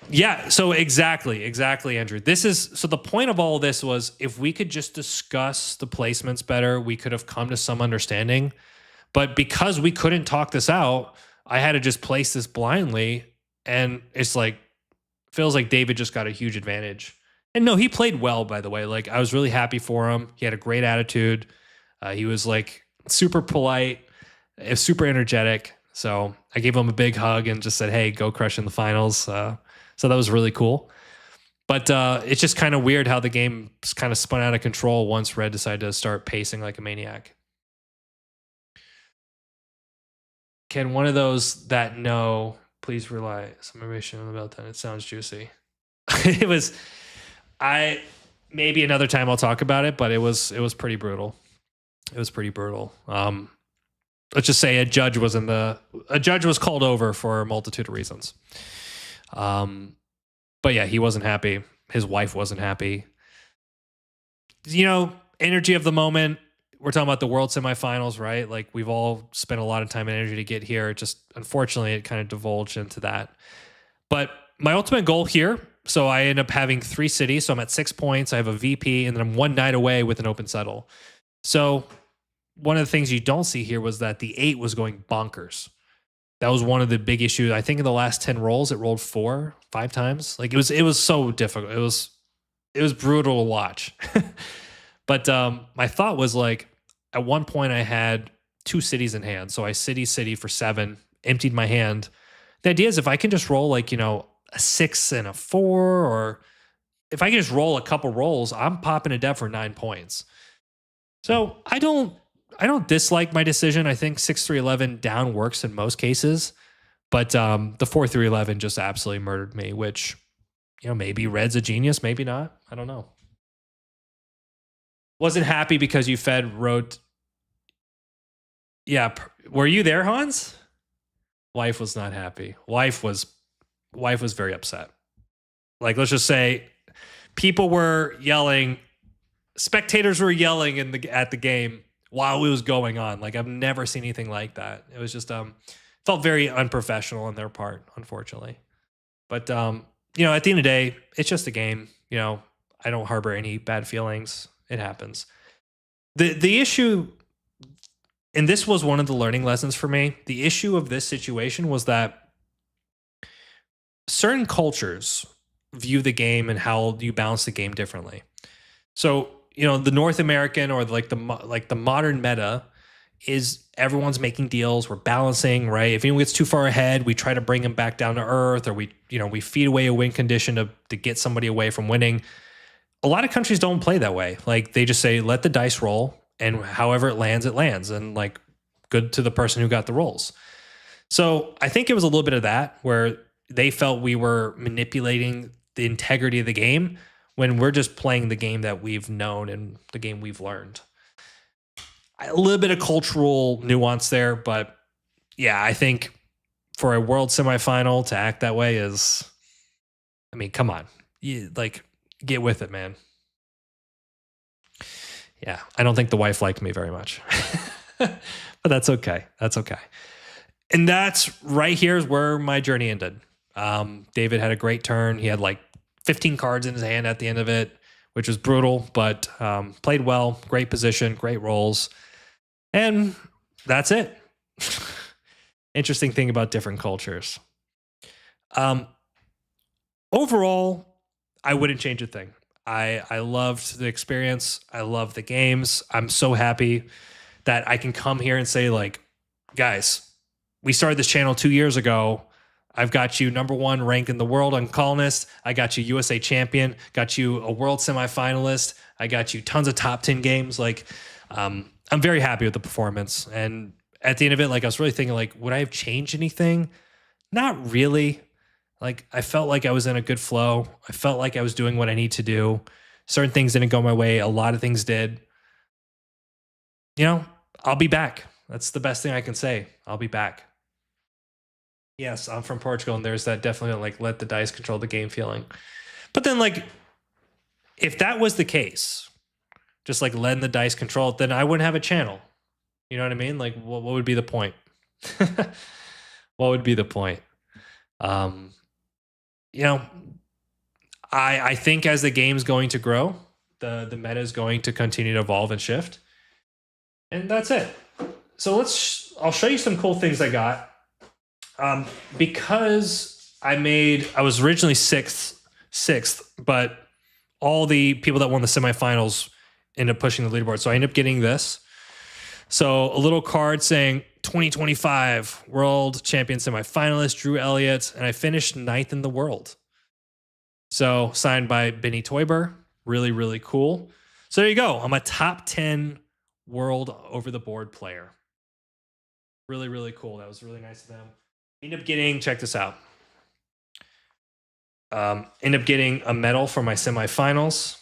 Yeah, so exactly, Andrew. So the point of all of this was if we could just discuss the placements better, we could have come to some understanding. But because we couldn't talk this out, I had to just place this blindly. And it's like, feels like David just got a huge advantage. And no, he played well, by the way. Like, I was really happy for him. He had a great attitude. He was like super polite, super energetic. So I gave him a big hug and just said, hey, go crush in the finals. So that was really cool. But it's just kind of weird how the game kind of spun out of control once Red decided to start pacing like a maniac. Can one of those that know please rely some information on the belt? It sounds juicy. It was, maybe another time I'll talk about it, but it was pretty brutal. It was pretty brutal. Let's just say a judge was called over for a multitude of reasons. But yeah, he wasn't happy. His wife wasn't happy. Energy of the moment. We're talking about the world semifinals, right? Like we've all spent a lot of time and energy to get here. Just unfortunately, it kind of divulged into that. But my ultimate goal here, so I end up having 3 cities. So I'm at 6 points. I have a VP, and then I'm 1 night away with an open settle. So one of the things you don't see here was that the 8 was going bonkers. That was one of the big issues. I think in the last 10 rolls, it rolled 4, 5 times. Like it was so difficult. It was brutal to watch. But my thought was like, at one point I had 2 cities in hand. So I city for 7, emptied my hand. The idea is if I can just roll like, a 6 and a 4, or if I can just roll a couple rolls, I'm popping a dev for 9 points. So I don't dislike my decision. I think 6-3-11 down works in most cases. But the 4-3-11 just absolutely murdered me, which, maybe Red's a genius, maybe not. I don't know. Wasn't happy because you fed wrote. Yeah, were you there, Hans? Wife was not happy. Wife was very upset. Like, let's just say people were yelling, spectators were yelling at the game while it was going on. Like I've never seen anything like that. It was just felt very unprofessional on their part, unfortunately. But at the end of the day, it's just a game. I don't harbor any bad feelings. It happens. The issue, and this was one of the learning lessons for me, the issue of this situation was that certain cultures view the game and how you balance the game differently. So, the North American or like the modern meta is everyone's making deals. We're balancing, right? If anyone gets too far ahead, we try to bring them back down to earth, or we feed away a win condition to get somebody away from winning. A lot of countries don't play that way. Like they just say, let the dice roll, and however it lands, and like good to the person who got the rolls. So I think it was a little bit of that where they felt we were manipulating the integrity of the game when we're just playing the game that we've known and the game we've learned. A little bit of cultural nuance there, but yeah, I think for a world semifinal to act that way is, come on. Get with it, man. Yeah, I don't think the wife liked me very much. But that's okay. That's okay. And that's right here is where my journey ended. David had a great turn. He had like 15 cards in his hand at the end of it, which was brutal, but played well, great position, great rolls. And that's it. Interesting thing about different cultures. Overall, I wouldn't change a thing. I loved the experience. I love the games. I'm so happy that I can come here and say, like, guys, we started this channel 2 years ago. I've got you #1 ranked in the world on Colonist. I got you USA champion. Got you a world semifinalist. I got you tons of top 10 games. Like, I'm very happy with the performance. And at the end of it, like, I was really thinking, like, would I have changed anything? Not really. Like, I felt like I was in a good flow. I felt like I was doing what I need to do. Certain things didn't go my way. A lot of things did. I'll be back. That's the best thing I can say. I'll be back. Yes, I'm from Portugal, and there's that definitely like let the dice control the game feeling. But then, like, if that was the case, just like letting the dice control it, then I wouldn't have a channel. You know what I mean? Like, what would be the point? What would be the point? I think as the game's going to grow, the meta is going to continue to evolve and shift. And that's it. So I'll show you some cool things I got. Because I was originally sixth, but all the people that won the semifinals ended up pushing the leaderboard. So I ended up getting this. So a little card saying 2025 World Champion Semifinalist, Drew Elliott, and I finished 9th in the world. So signed by Benny Toiber. Really, really cool. So there you go. I'm a top 10 world over the board player. Really, really cool. That was really nice of them. End up getting, check this out. End up getting a medal for my semifinals.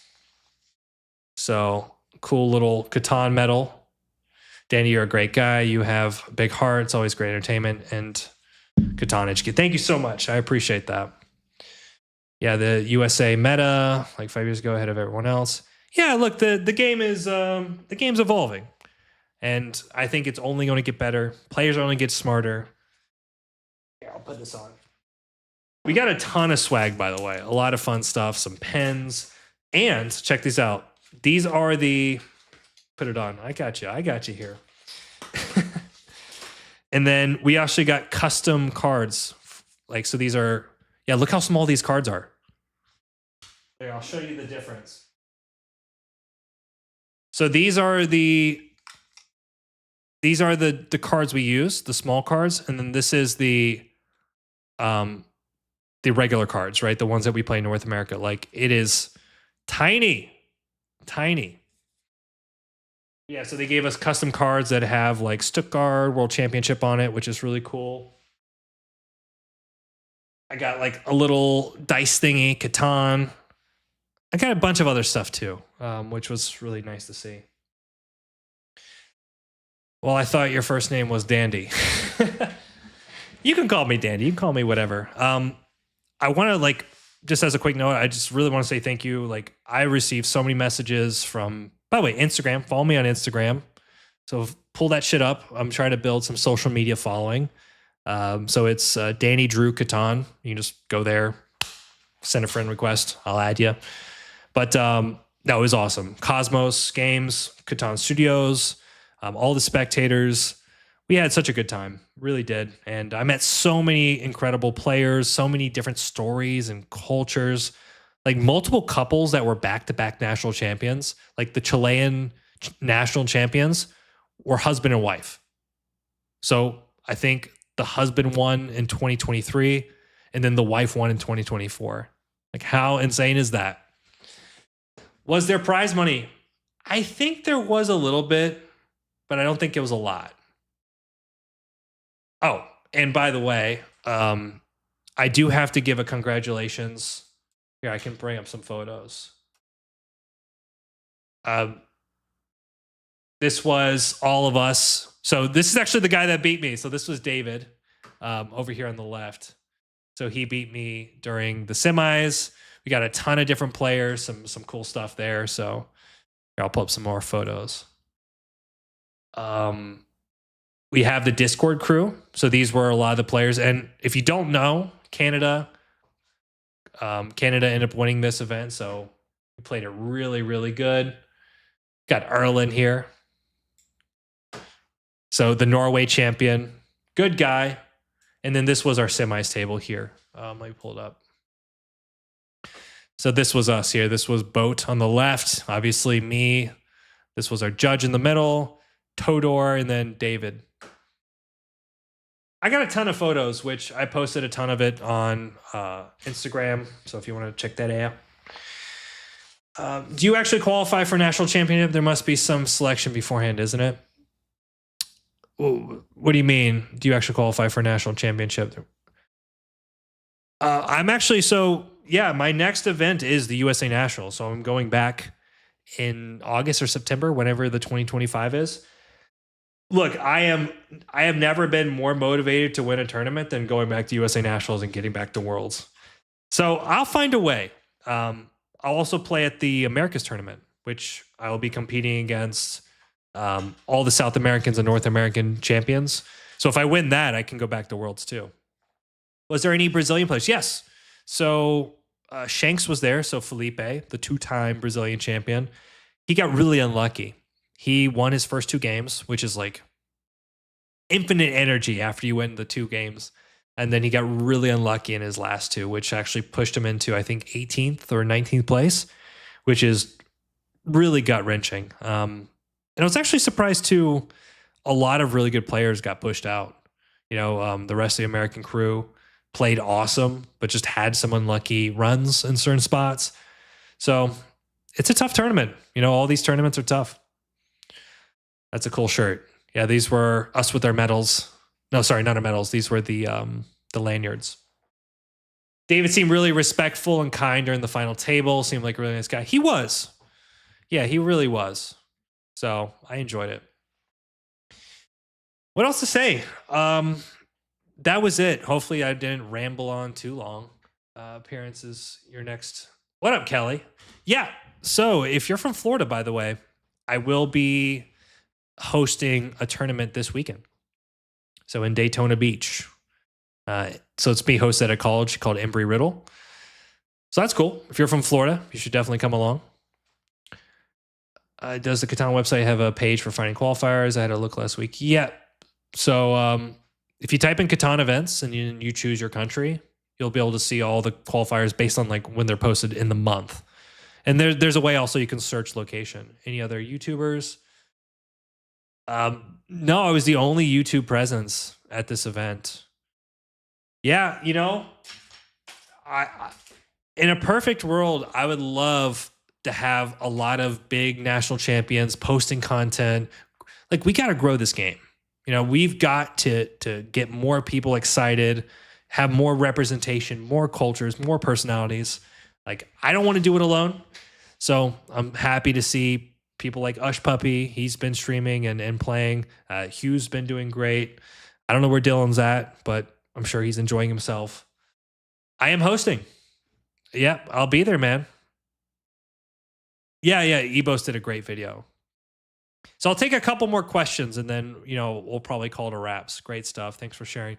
So cool little Catan medal. Danny, you're a great guy. You have a big heart. It's always great entertainment. And Catan HQ. Thank you so much. I appreciate that. Yeah, the USA meta, like 5 years ago, ahead of everyone else. Yeah, look, the game is the game's evolving. And I think it's only going to get better. Players are only get smarter. Here, I'll put this on. We got a ton of swag, by the way. A lot of fun stuff, some pens. And check these out. These are the... Put it on. I got you here. And then we actually got custom cards. Like, so these are... Yeah, look how small these cards are. Here, I'll show you the difference. So these are the cards we use, the small cards, and then this is the regular cards, right? The ones that we play in North America. Like, it is tiny. Yeah, so they gave us custom cards that have like Stuttgart World Championship on it, which is really cool. I got like a little dice thingy, Catan. I got a bunch of other stuff too, which was really nice to see. Well, I thought your first name was Dandy. You can call me Dandy. You can call me whatever. I want to like just as a quick note, I just really want to say thank you. Like, I received so many messages from, by the way, Instagram. Follow me on Instagram. So pull that shit up. I'm trying to build some social media following. So it's Danny Drew Catan. You can just go there, send a friend request. I'll add you. But no, it was awesome. Cosmos Games, Catan Studios, all the spectators. We had such a good time, really did. And I met so many incredible players, so many different stories and cultures, like multiple couples that were back-to-back national champions, like the Chilean national champions were husband and wife. So I think the husband won in 2023 and then the wife won in 2024. Like, how insane is that? Was there prize money? I think there was a little bit, but I don't think it was a lot. Oh, and by the way, I do have to give a congratulations. Here, I can bring up some photos. This was all of us. So this is actually the guy that beat me. So this was David over here on the left. So he beat me during the semis. We got a ton of different players, some cool stuff there. So here, I'll pull up some more photos. We have the Discord crew. So these were a lot of the players. And if you don't know, Canada ended up winning this event. So we played it really, really good. Got Erlen here. So the Norway champion, good guy. And then this was our semis table here. Let me pull it up. So this was us here. This was Boat on the left. Obviously me. This was our judge in the middle, Todor, and then David. I got a ton of photos, which I posted a ton of it on Instagram. So if you want to check that out. Do you actually qualify for national championship? There must be some selection beforehand, isn't it? What do you mean? Do you actually qualify for national championship? I'm actually, so yeah, my next event is the USA National. So I'm going back in August or September, whenever the 2025 is. Look, I have never been more motivated to win a tournament than going back to USA Nationals and getting back to Worlds. So I'll find a way. I'll also play at the Americas tournament, which I will be competing against all the South Americans and North American champions. So if I win that, I can go back to Worlds too. Was there any Brazilian players? Yes. So Shanks was there. So Felipe, the two-time Brazilian champion, he got really unlucky. He won his first two games, which is like infinite energy after you win the two games. And then he got really unlucky in his last two, which actually pushed him into, I think, 18th or 19th place, which is really gut-wrenching. And I was actually surprised, too, a lot of really good players got pushed out. You know, the rest of the American crew played awesome, but just had some unlucky runs in certain spots. So it's a tough tournament. You know, all these tournaments are tough. That's a cool shirt. Yeah, these were us with our medals. No, sorry, not our medals. These were the lanyards. David seemed really respectful and kind during the final table. Seemed like a really nice guy. He was. Yeah, he really was. So I enjoyed it. What else to say? That was it. Hopefully I didn't ramble on too long. Appearances, your next. What up, Kelly? Yeah. So if you're from Florida, by the way, I will be hosting a tournament this weekend. So in Daytona Beach. So it's being hosted at a college called Embry-Riddle. So that's cool. If you're from Florida, you should definitely come along. Does the Catan website have a page for finding qualifiers? I had a look last week. Yeah. So if you type in Catan events and you choose your country, you'll be able to see all the qualifiers based on like when they're posted in the month. And there's a way also you can search location. Any other YouTubers? No, I was the only YouTube presence at this event. Yeah, you know, I in a perfect world, I would love to have a lot of big national champions posting content. Like, we got to grow this game. You know, we've got to get more people excited, have more representation, more cultures, more personalities. Like, I don't want to do it alone. So I'm happy to see people like Ush Puppy. He's been streaming and playing. Hugh's been doing great. I don't know where Dylan's at, but I'm sure he's enjoying himself. I am hosting. Yeah, I'll be there, man. Yeah, yeah. Ebos did a great video. So I'll take a couple more questions and then, we'll probably call it a wraps. Great stuff. Thanks for sharing.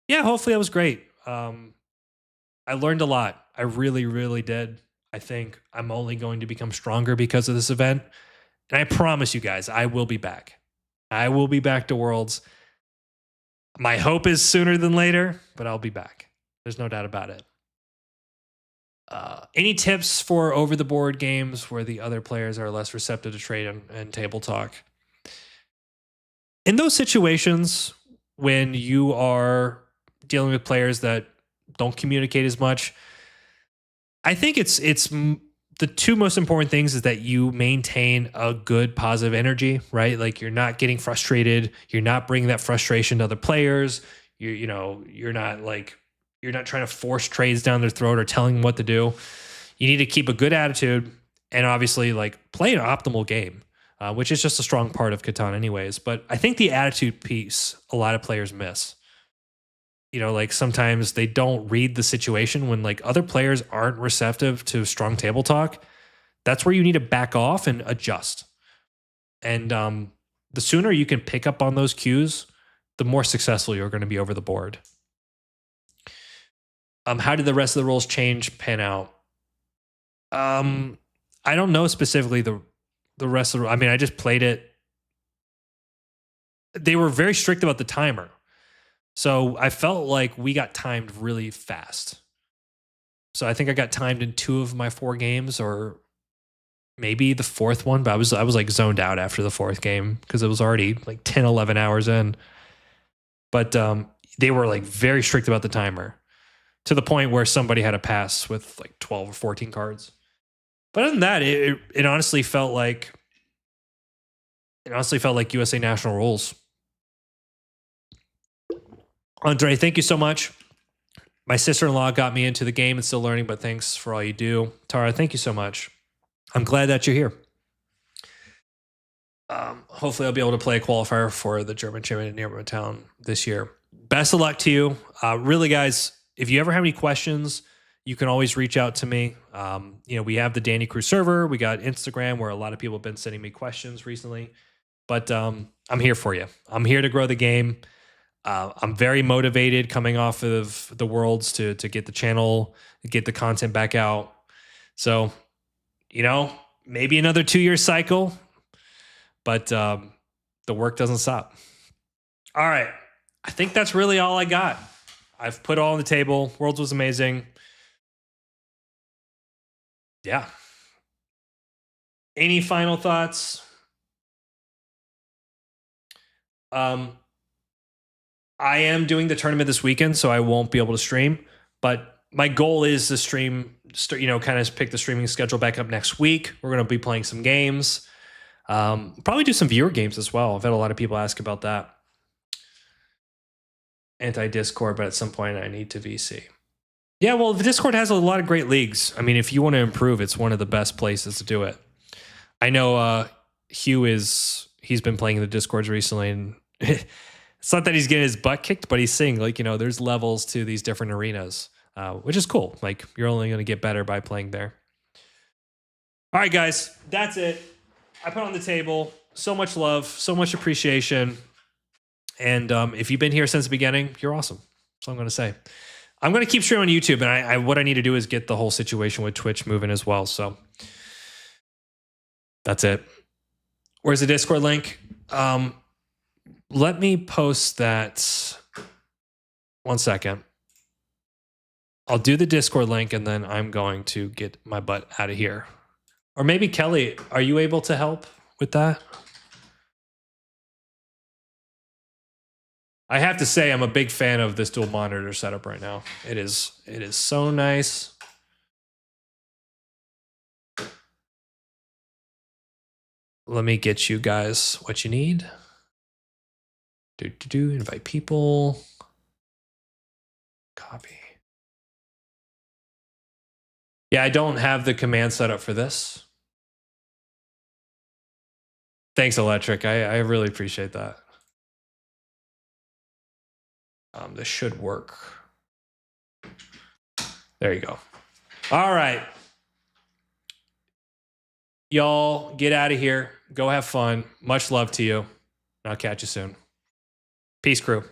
Yeah, hopefully that was great. I learned a lot. I really, really did. I think I'm only going to become stronger because of this event. And I promise you guys, I will be back. I will be back to Worlds. My hope is sooner than later, but I'll be back. There's no doubt about it. Any tips for over the board games where the other players are less receptive to trade and table talk? In those situations when you are dealing with players that don't communicate as much, I think it's the two most important things is that you maintain a good positive energy, right? Like you're not getting frustrated, you're not bringing that frustration to other players. You're not trying to force trades down their throat or telling them what to do. You need to keep a good attitude and obviously like play an optimal game, which is just a strong part of Catan anyways. But I think the attitude piece a lot of players miss. Like sometimes they don't read the situation when like other players aren't receptive to strong table talk. That's where you need to back off and adjust. And the sooner you can pick up on those cues, the more successful you're going to be over the board. How did the rest of the rules pan out? I don't know specifically the rest of the. I mean, I just played it. They were very strict about the timer. So I felt like we got timed really fast. So I think I got timed in 2 of my 4 games, or maybe the 4th one, but I was like zoned out after the 4th game because it was already like 10, 11 hours in. But they were like very strict about the timer to the point where somebody had a pass with like 12 or 14 cards. But other than that, it honestly felt like USA national rules. Andre, thank you so much. My sister-in-law got me into the game and still learning, but thanks for all you do. Tara, thank you so much. I'm glad that you're here. Hopefully I'll be able to play a qualifier for the German Championship near my town this year. Best of luck to you. Really, guys, if you ever have any questions, you can always reach out to me. We have the Danny Crew server. We got Instagram where a lot of people have been sending me questions recently. But I'm here for you. I'm here to grow the game. I'm very motivated coming off of the Worlds to get the channel, get the content back out. So, maybe another 2-year cycle, but the work doesn't stop. All right. I think that's really all I got. I've put all on the table. Worlds was amazing. Yeah. Any final thoughts? I am doing the tournament this weekend, so I won't be able to stream. But my goal is to stream, kind of pick the streaming schedule back up next week. We're going to be playing some games. Probably do some viewer games as well. I've had a lot of people ask about that. Anti-Discord, but at some point I need to VC. Yeah, well, the Discord has a lot of great leagues. I mean, if you want to improve, it's one of the best places to do it. I know Hugh he's been playing in the Discords recently, and it's not that he's getting his butt kicked, but he's saying there's levels to these different arenas, which is cool. Like you're only going to get better by playing there. All right, guys, that's it. I put on the table so much love, so much appreciation. And if you've been here since the beginning, you're awesome. That's all I'm going to say. I'm going to keep streaming on YouTube, and what I need to do is get the whole situation with Twitch moving as well. So that's it. Where's the Discord link? Let me post that. 1 second. I'll do the Discord link, and then I'm going to get my butt out of here. Or maybe Kelly, are you able to help with that? I have to say, I'm a big fan of this dual monitor setup right now. It is so nice. Let me get you guys what you need. Invite people. Copy. Yeah, I don't have the command set up for this. Thanks, Electric. I really appreciate that. This should work. There you go. All right. Y'all get out of here. Go have fun. Much love to you. I'll catch you soon. Peace, crew.